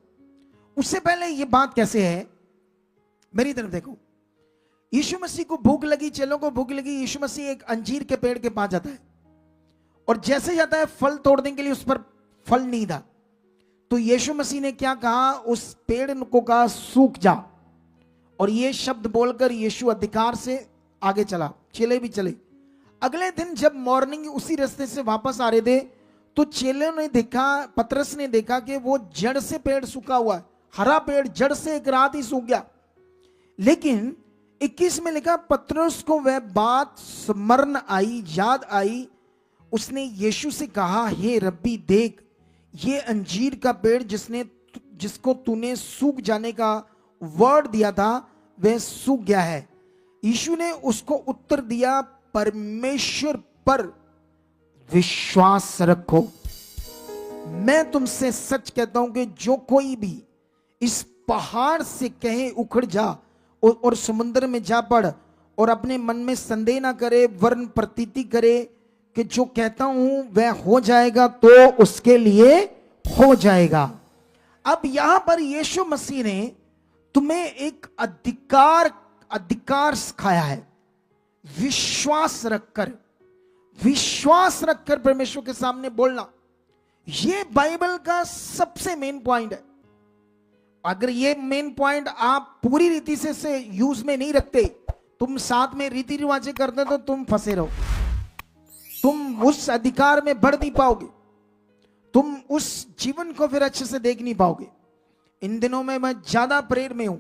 उससे पहले ये बात कैसे है, मेरी तरफ देखो। यीशु मसीह को भूख लगी, चेलों को भूख लगी। यीशु मसीह एक अंजीर के पेड़ के पास जाता है, और जैसे जाता है फल तोड़ने के लिए, उस पर फल नहीं था। तो यीशु मसीह ने क्या कहा, उस पेड़ को कहा सूख जा, और ये शब्द बोलकर यीशु अधिकार से आगे चला, चेले भी चले। अगले दिन जब मॉर्निंग उसी रास्ते से वापस आ रहे थे तो चेलों ने देखा, पतरस ने देखा कि वो जड़ से पेड़ सूखा हुआ है, हरा पेड़ जड़ से एक रात ही सूख गया। लेकिन 21 में लिखा, पतरस को वह बात स्मरण आई, याद आई। उसने यीशु से कहा, हे रब्बी देख, ये अंजीर का पेड़ जिसको तूने सूख जाने का वर्ड दिया था वह सूख गया है। यीशु ने उसको उत्तर दिया, परमेश्वर पर विश्वास रखो। मैं तुमसे सच कहता हूं कि जो कोई भी इस पहाड़ से कहे उखड़ जा और समुद्र में जा पड़, और अपने मन में संदेह ना करे वरन प्रतीति करे कि जो कहता हूं वह हो जाएगा, तो उसके लिए हो जाएगा। अब यहां पर यीशु मसीह ने तुम्हें एक अधिकार सिखाया है। विश्वास रखकर परमेश्वर के सामने बोलना, यह बाइबल का सबसे मेन पॉइंट है। अगर ये मेन पॉइंट आप पूरी रीति से यूज में नहीं रखते, तुम साथ में रीति रिवाजें करते तो तुम फंसे रहो, तुम उस अधिकार में बढ़ नहीं पाओगे, तुम उस जीवन को फिर अच्छे से देख नहीं पाओगे। इन दिनों में मैं ज्यादा प्रेयर में हूं,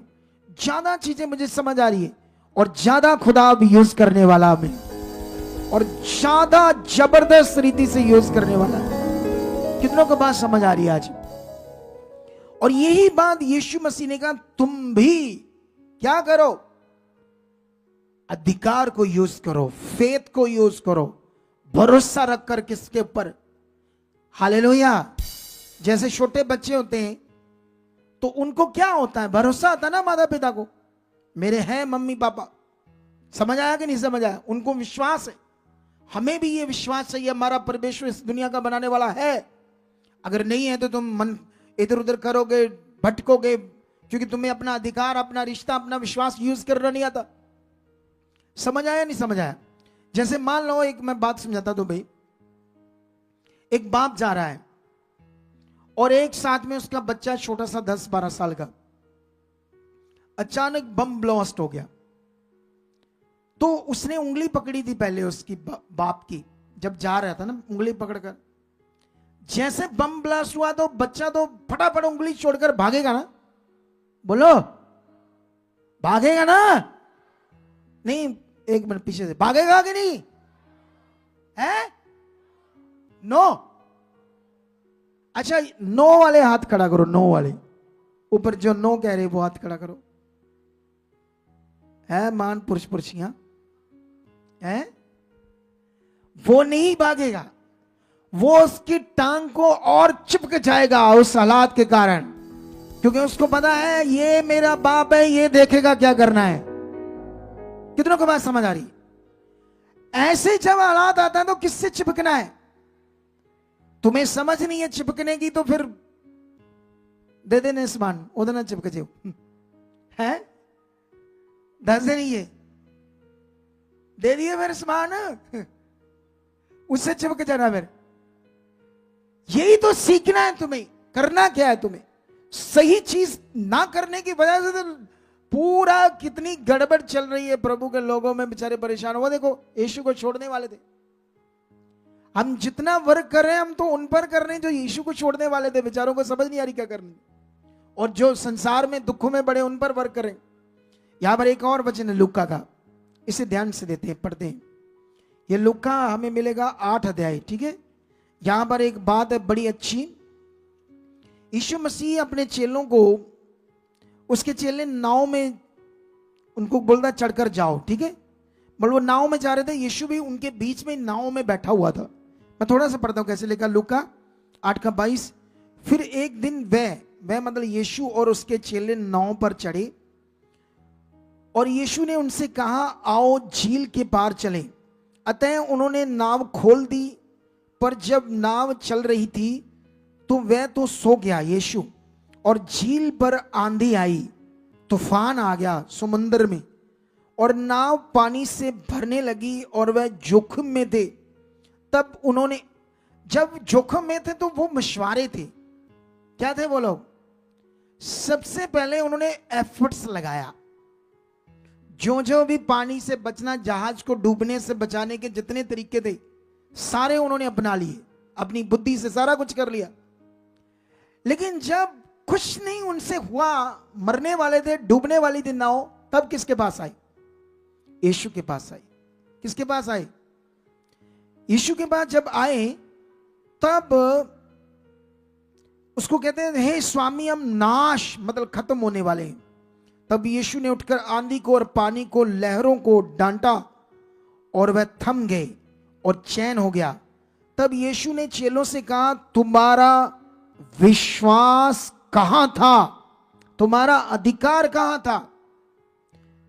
ज्यादा चीजें मुझे समझ आ रही है, और ज्यादा खुदा अब यूज करने वाला हमें, और ज्यादा जबरदस्त रीति से यूज करने वाला। कितनों को बात समझ आ रही है आज? और यही बात यीशु मसीह ने कहा, तुम भी क्या करो? अधिकार को यूज करो, फेथ को यूज करो, भरोसा रखकर किसके ऊपर? हालेलुया। जैसे छोटे बच्चे होते हैं तो उनको क्या होता है? भरोसा आता है ना माता पिता को, मेरे हैं मम्मी पापा। समझ आया कि नहीं समझ आया? उनको विश्वास है। हमें भी ये विश्वास है, हमारा परमेश्वर इस दुनिया का बनाने वाला है। अगर नहीं है तो तुम मन इधर उधर करोगे, भटकोगे, क्योंकि तुम्हें अपना अधिकार, अपना रिश्ता, अपना विश्वास यूज करना नहीं आता। समझ आया नहीं समझ आया? जैसे मान लो, एक मैं बात समझाता तो भाई, एक बाप जा रहा है और एक साथ में उसका बच्चा छोटा सा 10-12 साल का, अचानक बम ब्लास्ट हो गया। तो उसने उंगली पकड़ी थी पहले उसकी बाप की, जब जा रहा था ना उंगली पकड़कर। जैसे बम ब्लास्ट हुआ तो बच्चा तो फटाफट उंगली छोड़कर भागेगा ना? बोलो, भागेगा ना? नहीं, एक मिनट पीछे से, भागेगा कि नहीं? है? नो। अच्छा, नो वाले हाथ खड़ा करो, नो वाले ऊपर जो नो कह रहे वो हाथ खड़ा करो। है मान पुरुष पुरुषियां है? वो नहीं भागेगा, वो उसकी टांग को और चिपक जाएगा उस हालात के कारण, क्योंकि उसको पता है ये मेरा बाप है, ये देखेगा क्या करना है। कितनों को बात समझ आ रही? ऐसे जब हालात आता है तो किससे चिपकना है? तुम्हें समझ नहीं है चिपकने की तो फिर दे देने समान, उधर ना चिपक जाओ। है? दस दे नहीं है, दे दिए फिर समान, उससे चिपक जाना। फिर यही तो सीखना है तुम्हें। करना क्या है तुम्हें? सही चीज ना करने की वजह से तो पूरा कितनी गड़बड़ चल रही है प्रभु के लोगों में, बेचारे परेशान हुआ। देखो, यीशु को छोड़ने वाले थे। हम जितना वर्क कर रहे हैं हम तो उन पर कर रहे हैं जो यीशु को छोड़ने वाले थे, बेचारों को समझ नहीं आ रही क्या करनी। और जो संसार में दुखों में बड़े उन पर वर्क करें। यहां पर एक और वचन है लूका का, इसे ध्यान से देते हैं, पढ़ते हैं। ये लूका हमें मिलेगा 8 अध्याय, ठीक है। यहां पर एक बात है बड़ी अच्छी। यीशु मसीह अपने चेलों को, उसके चेले नाव में, उनको बोलता चढ़कर जाओ, ठीक है। मतलब वो नाव में जा रहे थे, यीशु भी उनके बीच में नाव में बैठा हुआ था। मैं थोड़ा सा पढ़ता हूं कैसे लिखा, लूका 8:22। फिर एक दिन वह मतलब यीशु और उसके चेले नाव पर चढ़े और यीशु ने उनसे कहा, आओ झील के पार चलें। अतः उन्होंने नाव खोल दी, पर जब नाव चल रही थी तो वह तो सो गया यीशु, और झील पर आंधी आई, तूफान आ गया समुद्र में, और नाव पानी से भरने लगी और वह जोखिम में थे। तब उन्होंने, जब जोखिम में थे तो वो मशवारे थे। क्या थे वो लोग? सबसे पहले उन्होंने एफर्ट्स लगाया। जो जो भी पानी से बचना, जहाज को डूबने से बचाने के जितने तरीके थे सारे उन्होंने अपना लिए, अपनी बुद्धि से सारा कुछ कर लिया। लेकिन जब कुछ नहीं उनसे हुआ, मरने वाले थे, डूबने वाली थी नाव, तब किसके पास आई? यीशु के पास आई। किसके पास आए? यीशु के पास जब आए तब उसको कहते हैं, हे स्वामी हम नाश, मतलब खत्म होने वाले हैं। तब यीशु ने उठकर आंधी को और पानी को, लहरों को डांटा और वह थम गए और चैन हो गया। तब यीशु ने चेलों से कहा, तुम्हारा विश्वास कहां था? तुम्हारा अधिकार कहां था?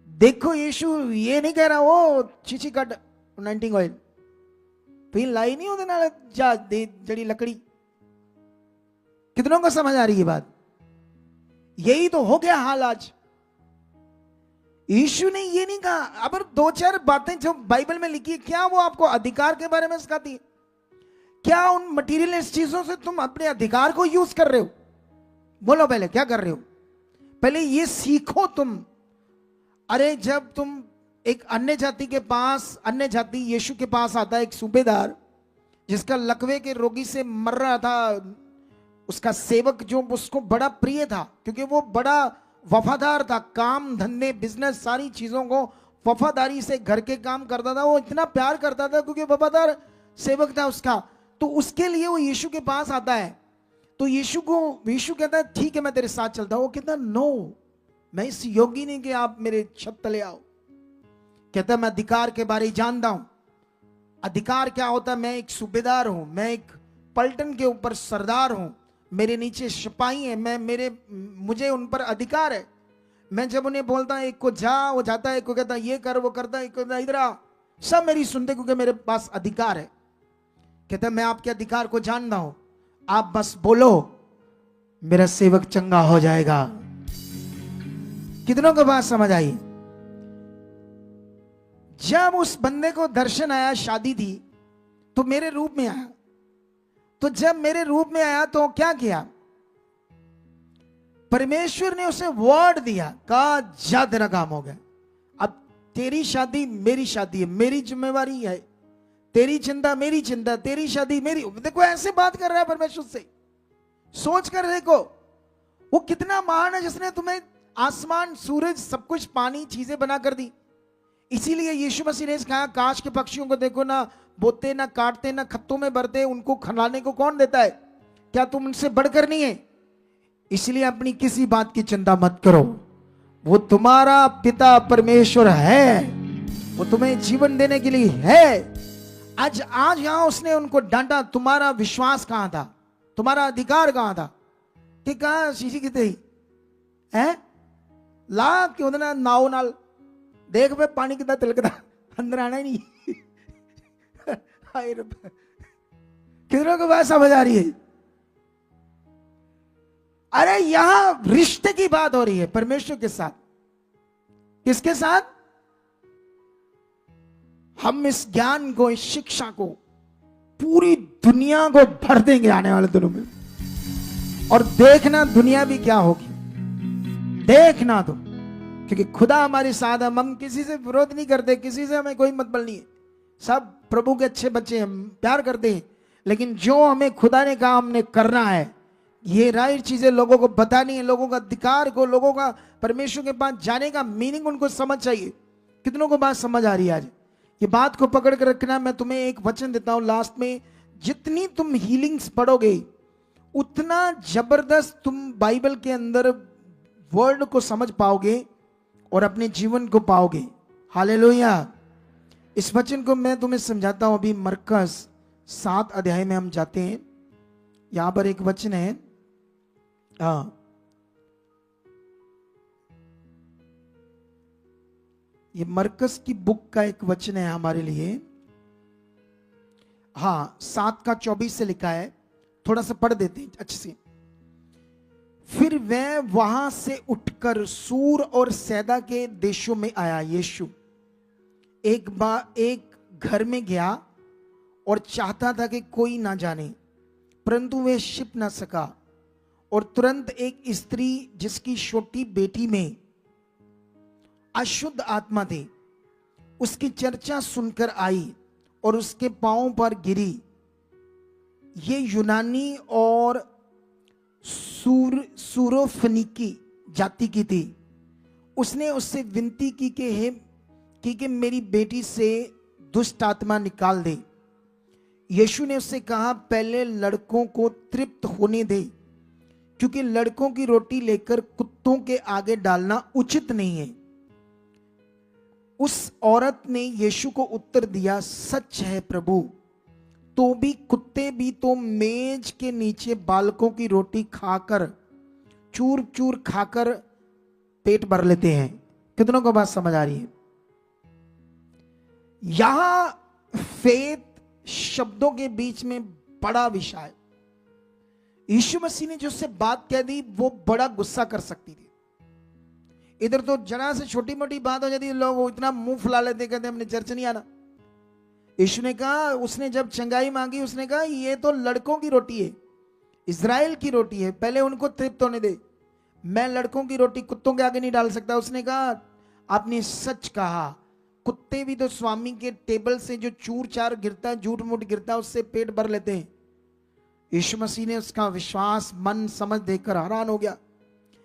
देखो, यीशु ये नहीं कह रहा वो चीची कट 19 ऑयल पी लाई नहीं होते ना जा दे जड़ी लकड़ी। कितनों को समझ आ रही है बात? यही तो हो गया हाल आज। यीशु ने ये नहीं कहा। अब 2-4 बातें जो बाइबल में लिखी है, क्या वो आपको अधिकार के बारे में सिखाती है? क्या उन मटीरियलिस्ट चीजों से तुम अपने अधिकार को यूज कर रहे हो? बोलो पहले क्या कर रहे हो? पहले ये सीखो तुम। अरे जब तुम एक अन्य जाति के पास, अन्य जाति यीशु के पास आता है, एक सूबेदार जिसका लकवे के रोगी से मर रहा था, उसका सेवक जो उसको बड़ा प्रिय था क्योंकि वो बड़ा वफादार था, काम धंधे बिजनेस सारी चीजों को वफादारी से घर के काम करता था, वो इतना प्यार करता था क्योंकि वफादार सेवक था उसका। तो उसके लिए वो यीशु के पास आता है। तो यीशु कहता है ठीक है मैं तेरे साथ चलता हूं। वो कहता नो, मैं इस योग्य नहीं कि आप मेरे छत तले आओ। कहता मैं अधिकार के बारे में जानता हूं। अधिकार क्या होता है? मैं एक सूबेदार हूं, मैं एक पलटन के ऊपर सरदार हूं, मेरे नीचे सिपाही है, मुझे उन पर अधिकार है। मैं जब उन्हें बोलता हूं एक को जा, वो जाता है, एक को कहता ये कर, वो करता है, एक को कहता इधर आ, सब मेरी सुनते क्योंकि मेरे पास अधिकार है। कहता मैं आपके अधिकार को जानता हूं, आप बस बोलो मेरा सेवक चंगा हो जाएगा। कितनों को बात समझ आई? जब उस बंदे को दर्शन आया, शादी थी तो मेरे रूप में आया। तो जब मेरे रूप में आया तो क्या किया? परमेश्वर ने उसे वर्ड दिया, कहा जा तेरा काम हो गया, अब तेरी शादी मेरी शादी है, मेरी जिम्मेवारी है, तेरी चिंता मेरी चिंता, तेरी शादी मेरी। देखो ऐसे बात कर रहा है परमेश्वर से। सोच कर देखो वो कितना महान है जिसने तुम्हें आसमान, सूरज, सब कुछ, पानी, चीजें बना कर दी। इसीलिए यीशु मसीह ने कहा काश के पक्षियों को देखो, ना बोते, ना काटते, ना खत्तों में भरते, उनको खिलाने को कौन देता है? क्या तुम उनसे बढ़कर नहीं है? इसलिए अपनी किसी बात की चिंता मत करो, वो तुम्हारा पिता परमेश्वर है, वो तुम्हें जीवन देने के लिए है। आज यहां उसने उनको डांटा, तुम्हारा विश्वास कहां था, तुम्हारा अधिकार कहां था? कि कहा शीशी कितने है ला क्यों ना नाव नाल देख पे पानी कितना तिलकता, अंदर आना ही नहीं। कितनों को बात समझ आ रही है? अरे यहां रिश्ते की बात हो रही है परमेश्वर के साथ। किसके साथ? हम इस ज्ञान को, इस शिक्षा को पूरी दुनिया को भर देंगे आने वाले दिनों में। और देखना दुनिया भी क्या होगी, देखना तो, क्योंकि खुदा हमारे साथ है। हम किसी से विरोध नहीं करते, किसी से हमें कोई मतलब नहीं है, सब प्रभु के अच्छे बच्चे हैं, प्यार करते हैं। लेकिन जो हमें खुदा ने कहा हमने करना है, ये राइट चीजें लोगों को बतानी है, लोगों का अधिकार को, लोगों का परमेश्वर के पास जाने का मीनिंग उनको समझ चाहिए। कितनों को बात समझ आ रही है? आज ये बात को पकड़ कर रखना। मैं तुम्हें एक वचन देता हूं लास्ट में, जितनी तुम हीलिंग्स पढ़ोगे उतना जबरदस्त तुम बाइबल के अंदर वर्ड को समझ पाओगे और अपने जीवन को पाओगे। हालेलुया। इस वचन को मैं तुम्हें समझाता हूं। अभी मरकस 7 अध्याय में हम जाते हैं। यहां पर एक वचन है, ये मरकस की बुक का एक वचन है हमारे लिए। 7:24 से लिखा है, थोड़ा सा पढ़ देते हैं अच्छे से। फिर वह वहां से उठकर सूर और सैदा के देशों में आया। यीशु एक घर में गया और चाहता था कि कोई ना जाने, परंतु वह छिप ना सका। और तुरंत एक स्त्री जिसकी छोटी बेटी में अशुद्ध आत्मा थी, उसकी चर्चा सुनकर आई और उसके पांवों पर गिरी। ये यूनानी और सूरोफनिकी जाति की थी। उसने उससे विनती की कि मेरी बेटी से दुष्ट आत्मा निकाल दे। यीशु ने उससे कहा पहले लड़कों को तृप्त होने दे, क्योंकि लड़कों की रोटी लेकर कुत्तों के आगे डालना उचित नहीं है। उस औरत ने यीशु को उत्तर दिया, सच है प्रभु, तो भी कुत्ते भी तो मेज के नीचे बालकों की रोटी खाकर, चूर चूर खाकर पेट भर लेते हैं। कितनों को बात समझ आ रही है? यहां फेथ शब्दों के बीच में बड़ा विषय है। यीशु मसीह ने जो उससे बात कह दी वो बड़ा गुस्सा कर सकती थी। इधर तो जरा से छोटी मोटी बात हो जाती है, लोग इतना मुंह फुला लेते, कहते हमने चर्च नहीं आना। यीशु ने कहा, उसने जब चंगाई मांगी उसने कहा ये तो लड़कों की रोटी है, इज़राइल की रोटी है, पहले उनको तृप्त होने दे। मैं लड़कों की रोटी कुत्तों के आगे नहीं डाल सकता। उसने कहा आपने सच कहा, कुत्ते भी तो स्वामी के टेबल से जो चूर चार गिरता है, झूठ मूठ गिरता है, उससे पेट भर लेते हैं। यीशु मसीह ने उसका विश्वास, मन, समझ देखकर हैरान हो गया।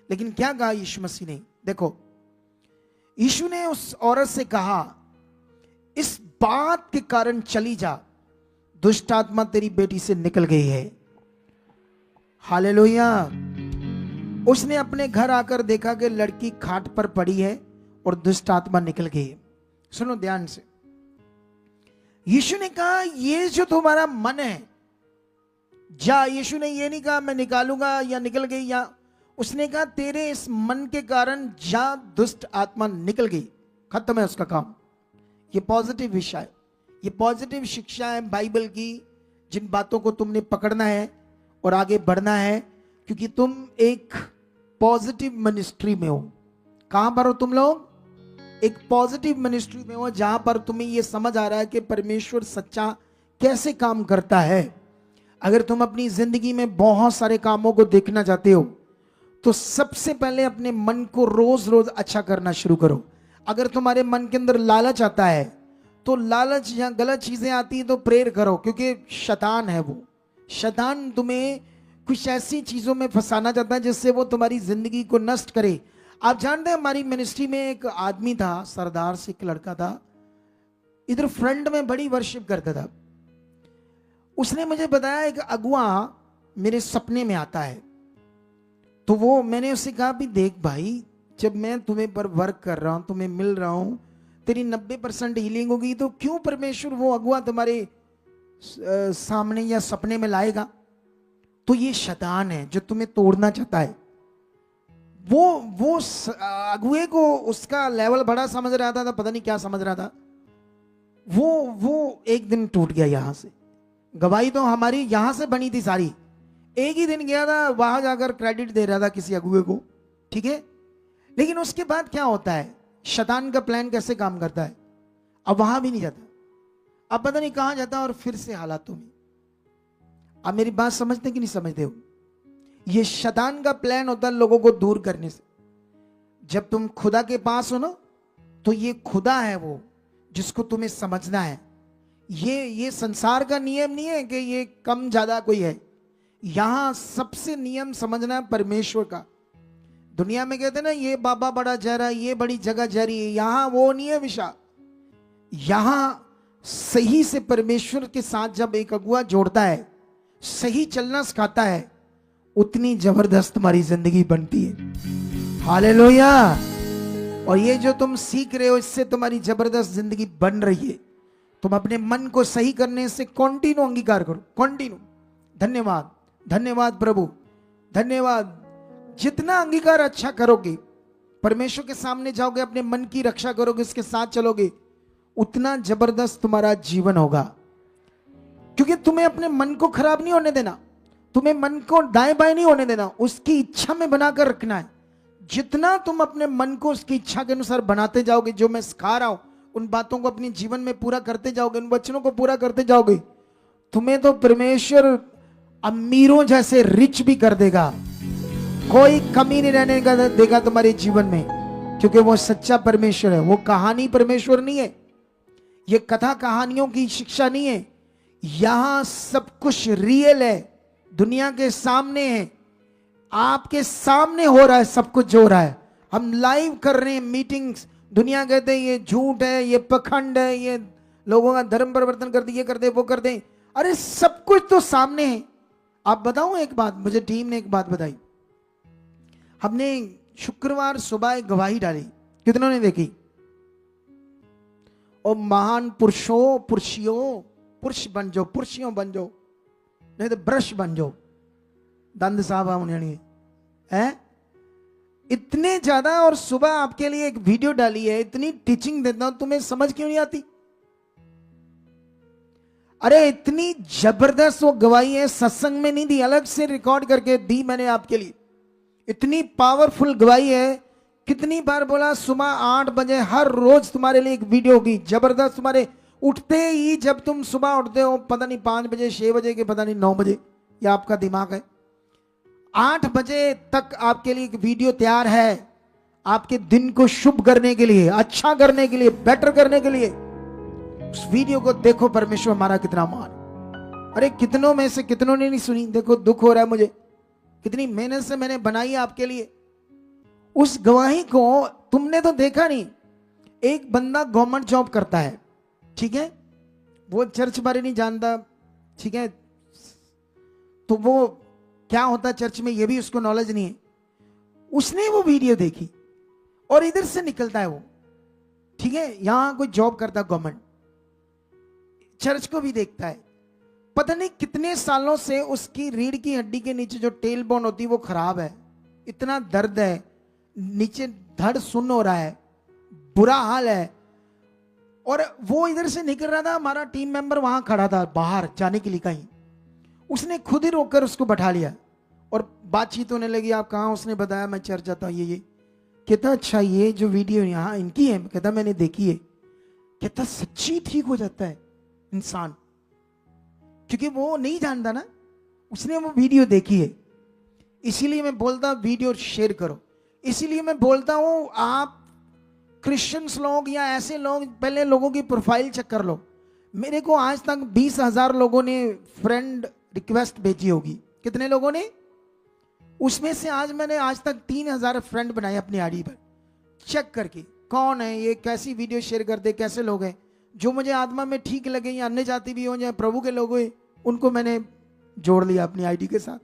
लेकिन क्या कहा यीशु मसीह ने? देखो, यीशु ने उस औरत से कहा, इस बात के कारण चली जा, दुष्ट आत्मा तेरी बेटी से निकल गई है। हालेलुया। उसने अपने घर आकर देखा कि लड़की खाट पर पड़ी है और दुष्ट आत्मा निकल गई है। सुनो ध्यान से, यीशु ने कहा ये जो तुम्हारा मन है जा। यीशु ने ये नहीं कहा मैं निकालूंगा या निकल गई, या उसने कहा तेरे इस मन के कारण जा, दुष्ट आत्मा निकल गई, खत्म है उसका काम। ये पॉजिटिव विषय है, ये पॉजिटिव शिक्षा है बाइबल की, जिन बातों को तुमने पकड़ना है और आगे बढ़ना है, क्योंकि तुम एक पॉजिटिव मिनिस्ट्री में हो। कहां पर हो तुम लोग? एक पॉजिटिव मिनिस्ट्री में हो, जहां पर तुम्हें यह समझ आ रहा है कि परमेश्वर सच्चा कैसे काम करता है। अगर तुम अपनी जिंदगी में बहुत सारे कामों को देखना चाहते हो तो सबसे पहले अपने मन को रोज रोज अच्छा करना शुरू करो। अगर तुम्हारे मन के अंदर लालच आता है तो लालच या गलत चीजें आती है तो प्रेयर करो, क्योंकि शैतान है वो। शैतान तुम्हें कुछ ऐसी चीजों में फंसाना चाहता है जिससे वो तुम्हारी जिंदगी को नष्ट करे। आप जानते हैं हमारी मिनिस्ट्री में एक आदमी था, सरदार से एक लड़का था, इधर फ्रंट में बड़ी वर्शिप करता था। उसने मुझे बताया एक अगुआ मेरे सपने में आता है। तो वो मैंने उससे कहा भी देख भाई, जब मैं तुम्हें पर वर्क कर रहा हूं, तुम्हें मिल रहा हूं, तेरी 90% हीलिंग होगी, तो क्यों परमेश्वर वो अगुआ तुम्हारे सामने या सपने में लाएगा? तो ये शैतान है जो तुम्हें तोड़ना चाहता है। वो अगुए को उसका लेवल बड़ा समझ रहा था, पता नहीं क्या समझ रहा था। वो एक दिन टूट गया। यहां से गवाही तो हमारी यहां से बनी थी सारी। एक ही दिन गया था, वहां जाकर क्रेडिट दे रहा था किसी अगुए को, ठीक है। लेकिन उसके बाद क्या होता है, शैतान का प्लान कैसे काम करता है, अब वहां भी नहीं जाता, अब पता नहीं कहां जाता, और फिर से हालातों में। अब मेरी बात समझते कि नहीं समझते हो? ये शैतान का प्लान होता है लोगों को दूर करने से। जब तुम खुदा के पास हो ना, तो ये खुदा है वो जिसको तुम्हें समझना है। ये संसार का नियम नहीं है कि ये कम ज्यादा कोई है। यहां सबसे नियम समझना है परमेश्वर का। दुनिया में कहते हैं ना ये बाबा बड़ा जहरा, ये बड़ी जगह जहरी है, यहां वो नहीं है विषय। यहां सही से परमेश्वर के साथ जब एक अगुआ जोड़ता है, सही चलना सिखाता है, उतनी जबरदस्त तुम्हारी जिंदगी बनती है। हालेलुया। और ये जो तुम सीख रहे हो, इससे तुम्हारी जबरदस्त जिंदगी बन रही है। तुम अपने मन को सही करने से कंटिन्यू अंगीकार करो, कंटिन्यू। धन्यवाद, धन्यवाद प्रभु, धन्यवाद। जितना अंगीकार अच्छा करोगे, परमेश्वर के सामने जाओगे, अपने मन की रक्षा करोगे, उसके साथ चलोगे, उतना जबरदस्त तुम्हारा जीवन होगा। क्योंकि तुम्हें अपने मन को खराब नहीं होने देना, तुम्हें मन को दाएं बाएं नहीं होने देना, उसकी इच्छा में बनाकर रखना है। जितना तुम अपने मन को उसकी इच्छा के अनुसार बनाते जाओगे, जो मैं सिखा रहा हूं उन बातों को अपने जीवन में पूरा करते जाओगे, उन वचनों को पूरा करते जाओगे, तुम्हें तो परमेश्वर अमीरों जैसे रिच भी कर देगा। कोई कमी नहीं रहने का देगा तुम्हारे जीवन में, क्योंकि वो सच्चा परमेश्वर है। वो कहानी परमेश्वर नहीं है, ये कथा कहानियों की शिक्षा नहीं है। यहां सब कुछ रियल है, दुनिया के सामने है, आपके सामने हो रहा है सब कुछ जो हो रहा है। हम लाइव कर रहे हैं मीटिंग्स। दुनिया कहते हैं ये झूठ है, ये पखंड है, ये लोगों का धर्म परिवर्तन कर दे, ये कर दे, वो कर दे। अरे सब कुछ तो सामने है। आप बताऊं एक बात, मुझे टीम ने एक बात बताई। हमने शुक्रवार सुबह एक गवाही डाली, कितनों ने देखी? और महान पुरुषों पुरुषियों, पुरुष बन जाओ, पुरुषियों बन जाओ, नहीं तो ब्रश बन जाओ, दंद साहब होने है इतने ज्यादा। और सुबह आपके लिए एक वीडियो डाली है, इतनी टीचिंग देता हूं, तुम्हें समझ क्यों नहीं आती? अरे इतनी जबरदस्त वो गवाही है, सत्संग में नहीं दी, अलग से रिकॉर्ड करके दी मैंने आपके लिए। इतनी पावरफुल गवाही है। कितनी बार बोला सुबह 8 बजे हर रोज तुम्हारे लिए एक वीडियो होगी जबरदस्त। तुम्हारे उठते ही, जब तुम सुबह उठते हो, पता नहीं 5 बजे, 6 बजे के, पता नहीं 9 बजे, या आपका दिमाग है, 8 बजे तक आपके लिए एक वीडियो तैयार है, आपके दिन को शुभ करने के लिए, अच्छा करने के लिए, बेटर करने के लिए। उस वीडियो को देखो, परमेश्वर हमारा कितना मान। अरे कितनों में से कितनों ने नहीं सुनी? देखो दुख हो रहा है मुझे, कितनी मेहनत से मैंने बनाई है आपके लिए। उस गवाही को तुमने तो देखा नहीं, एक बंदा गवर्नमेंट जॉब करता है, ठीक है, वो चर्च बारे नहीं जानता, ठीक है, तो वो क्या होता है चर्च में ये भी उसको नॉलेज नहीं है। उसने वो वीडियो देखी और इधर से निकलता है वो, ठीक है, यहां कोई जॉब करता है गवर्नमेंट, चर्च को भी देखता है, पता नहीं कितने सालों से उसकी रीढ़ की हड्डी के नीचे जो टेल बोन होती है वो खराब है, इतना दर्द है, नीचे धड़ सुन्न हो रहा है, बुरा हाल है। और वो इधर से निकल रहा था, हमारा टीम मेंबर वहां खड़ा था बाहर जाने के लिए कहीं, उसने खुद ही रोककर उसको बैठा लिया और बातचीत होने लगी, आप कहाँ, उसने बताया मैं चर्च जाता हूँ, ये कहता अच्छा ये जो वीडियो यहाँ इनकी है, कहता मैंने देखी है, कहता सच्ची ठीक हो जाता है इंसान, क्योंकि वो नहीं जानता ना, उसने वो वीडियो देखी है। इसीलिए मैं बोलता हूं वीडियो शेयर करो, इसीलिए मैं बोलता हूं आप क्रिश्चियंस लोग या ऐसे लोग पहले लोगों की प्रोफाइल चेक कर लो। मेरे को आज तक 20,000 लोगों ने फ्रेंड रिक्वेस्ट भेजी होगी, कितने लोगों ने, उसमें से मैंने आज तक 3,000 फ्रेंड बनाए अपनी आईडी पर, चेक करके कौन है ये, कैसी वीडियो शेयर करते, कैसे लोग हैं, जो मुझे आत्मा में ठीक लगे या अन्य जाति भी हो या प्रभु के लोग हुए, उनको मैंने जोड़ लिया अपनी आईडी के साथ।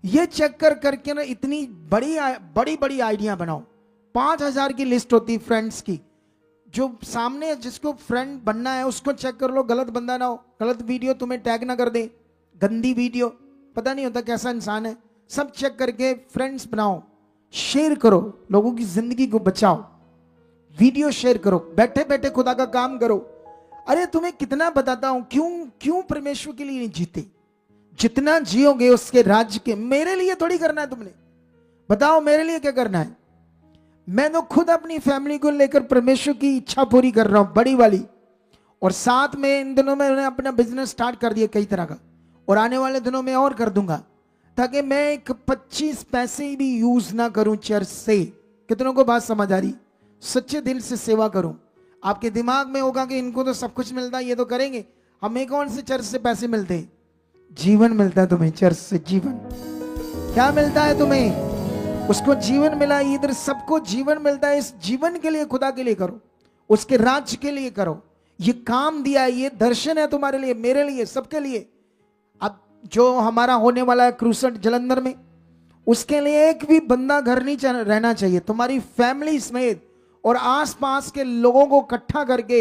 ये चेक करके ना इतनी बड़ी आइडिया बनाओ, 5,000 की लिस्ट होती फ्रेंड्स की, जो सामने जिसको फ्रेंड बनना है उसको चेक कर लो, गलत बंदा ना हो, गलत वीडियो तुम्हें टैग ना कर दे, गंदी वीडियो, पता नहीं होता कैसा इंसान है, सब चेक करके फ्रेंड्स बनाओ, शेयर करो, लोगों की जिंदगी को बचाओ, वीडियो शेयर करो, बैठे बैठे खुदा का काम करो। अरे तुम्हें कितना बताता हूं, क्यों परमेश्वर के लिए नहीं जीते, जितना जियोगे उसके राज्य के, मेरे लिए थोड़ी करना है तुमने, बताओ मेरे लिए क्या करना है। मैं तो खुद अपनी फैमिली को लेकर परमेश्वर की इच्छा पूरी कर रहा हूं, बड़ी वाली, और साथ में इन दिनों में मैंने अपना बिजनेस स्टार्ट कर दिया कई तरह का, और आने वाले दिनों में और कर दूंगा, ताकि मैं एक 25 पैसे भी यूज ना करूं चर्च से। कितनों को बात समझ आ रही, सच्चे दिल से सेवा करूं। आपके दिमाग में होगा कि इनको तो सब कुछ मिलता है, ये तो करेंगे, हमें कौन से चर्च से पैसे मिलते हैं, जीवन मिलता है तुम्हें चर्च से, जीवन। क्या मिलता है तुम्हें, उसको जीवन मिला, इधर सबको जीवन मिलता है। इस जीवन के लिए खुदा के लिए करो, उसके राज्य के लिए करो, ये काम दिया है, ये दर्शन है तुम्हारे लिए, मेरे लिए, सबके लिए। अब जो हमारा होने वाला है क्रूसेड जलंधर में, उसके लिए एक भी बंदा घर नहीं रहना चाहिए, तुम्हारी फैमिली समेत और आसपास के लोगों को इकट्ठा करके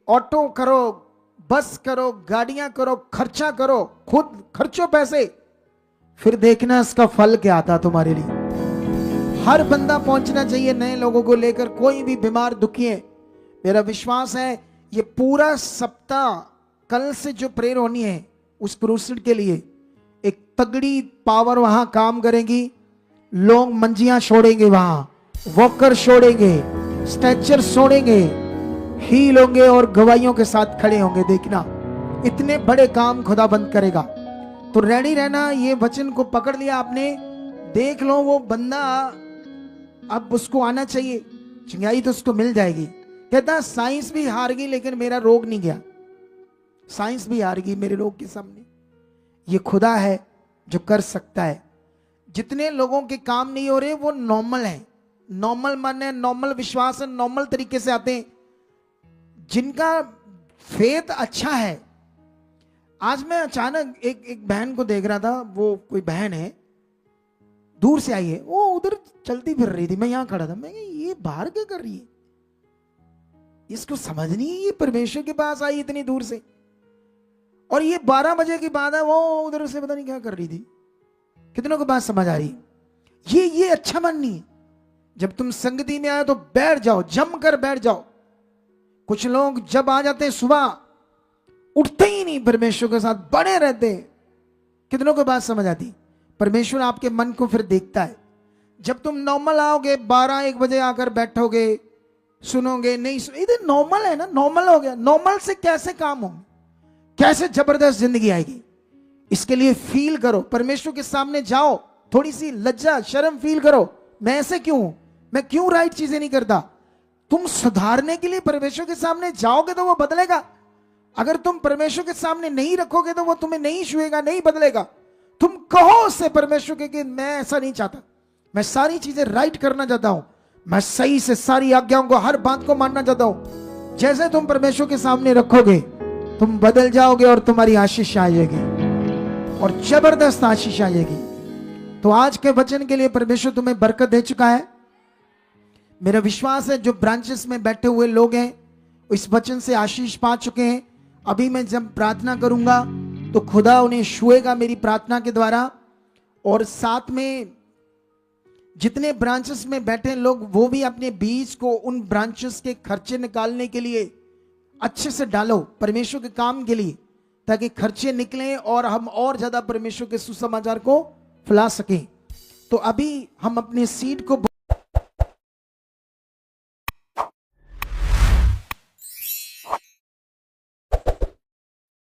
ऑटो करो, बस करो, गाड़ियां करो, खर्चा करो, खुद खर्चो पैसे, फिर देखना इसका फल क्या आता तुम्हारे लिए। हर बंदा पहुंचना चाहिए नए लोगों को लेकर, कोई भी बीमार दुखी है, मेरा विश्वास है ये पूरा सप्ताह कल से जो प्रेयर होनी है उस क्रूसेड के लिए एक तगड़ी पावर वहां काम करेगी। लोग मंजियां छोड़ेंगे, वहां वॉकर छोड़ेंगे, स्ट्रेचर छोड़ेंगे, हील होंगे और गवाहियों के साथ खड़े होंगे। देखना इतने बड़े काम खुदा बंद करेगा, तो रेडी रहना। ये वचन को पकड़ लिया आपने, देख लो वो बंदा, अब उसको आना चाहिए, चिंगाई तो उसको मिल जाएगी। कहता साइंस भी हार गई लेकिन मेरा रोग नहीं गया, साइंस भी हार गई मेरे रोग के सामने। ये खुदा है जो कर सकता है। जितने लोगों के काम नहीं हो रहे वो नॉर्मल है, नॉर्मल मन है, नॉर्मल विश्वास है, नॉर्मल तरीके से आते हैं। जिनका फेथ अच्छा है, आज मैं अचानक एक बहन को देख रहा था, वो कोई बहन है दूर से आई है, वो उधर चलती फिर रही थी, मैं यहां खड़ा था, मैं ये बाहर क्या कर रही है, इसको समझ नहीं है, ये परमेश्वर के पास आई इतनी दूर से, और ये 12 बजे की बात है, वो उधर से पता नहीं क्या कर रही थी। कितनों को बात समझ आ रही, ये अच्छा मन नहीं है। जब तुम संगति में आए तो बैठ जाओ, जमकर बैठ जाओ। कुछ लोग जब आ जाते हैं सुबह उठते ही नहीं, परमेश्वर के साथ बने रहते हैं। कितनों को बात समझ आती, परमेश्वर आपके मन को फिर देखता है। जब तुम नॉर्मल आओगे 12-1 बजे आकर बैठोगे, सुनोगे नहीं, इधर नॉर्मल है ना, नॉर्मल हो गया, नॉर्मल से कैसे काम होंगे, कैसे जबरदस्त जिंदगी आएगी। इसके लिए फील करो, परमेश्वर के सामने जाओ, थोड़ी सी लज्जा शर्म फील करो, मैं ऐसे क्यों हूं, मैं क्यों राइट चीजें नहीं करता। तुम सुधारने के लिए परमेश्वर के सामने जाओगे तो वो बदलेगा। अगर तुम परमेश्वर के सामने नहीं रखोगे तो वो तुम्हें नहीं छुएगा, नहीं बदलेगा। तुम कहो उससे परमेश्वर के कि मैं ऐसा नहीं चाहता, मैं सारी चीजें राइट करना चाहता हूं, मैं सही से सारी आज्ञाओं को, हर बात को मानना चाहता हूं। जैसे तुम परमेश्वर के सामने रखोगे, तुम बदल जाओगे और तुम्हारी आशीष आएगी, और जबरदस्त आशीष आएगी। तो आज के वचन के लिए परमेश्वर तुम्हें बरकत दे चुका है। मेरा विश्वास है जो ब्रांचेस में बैठे हुए लोग हैं इस वचन से आशीष पा चुके हैं। अभी मैं जब प्रार्थना करूंगा तो खुदा उन्हें छुएगा मेरी प्रार्थना के द्वारा, और साथ में जितने ब्रांचेस में बैठे लोग वो भी अपने बीज को उन ब्रांचेस के खर्चे निकालने के लिए अच्छे से डालो परमेश्वर के काम के लिए, ताकि खर्चे निकलें और हम और ज्यादा परमेश्वर के सुसमाचार को फैला सकें। तो अभी हम अपने सीड को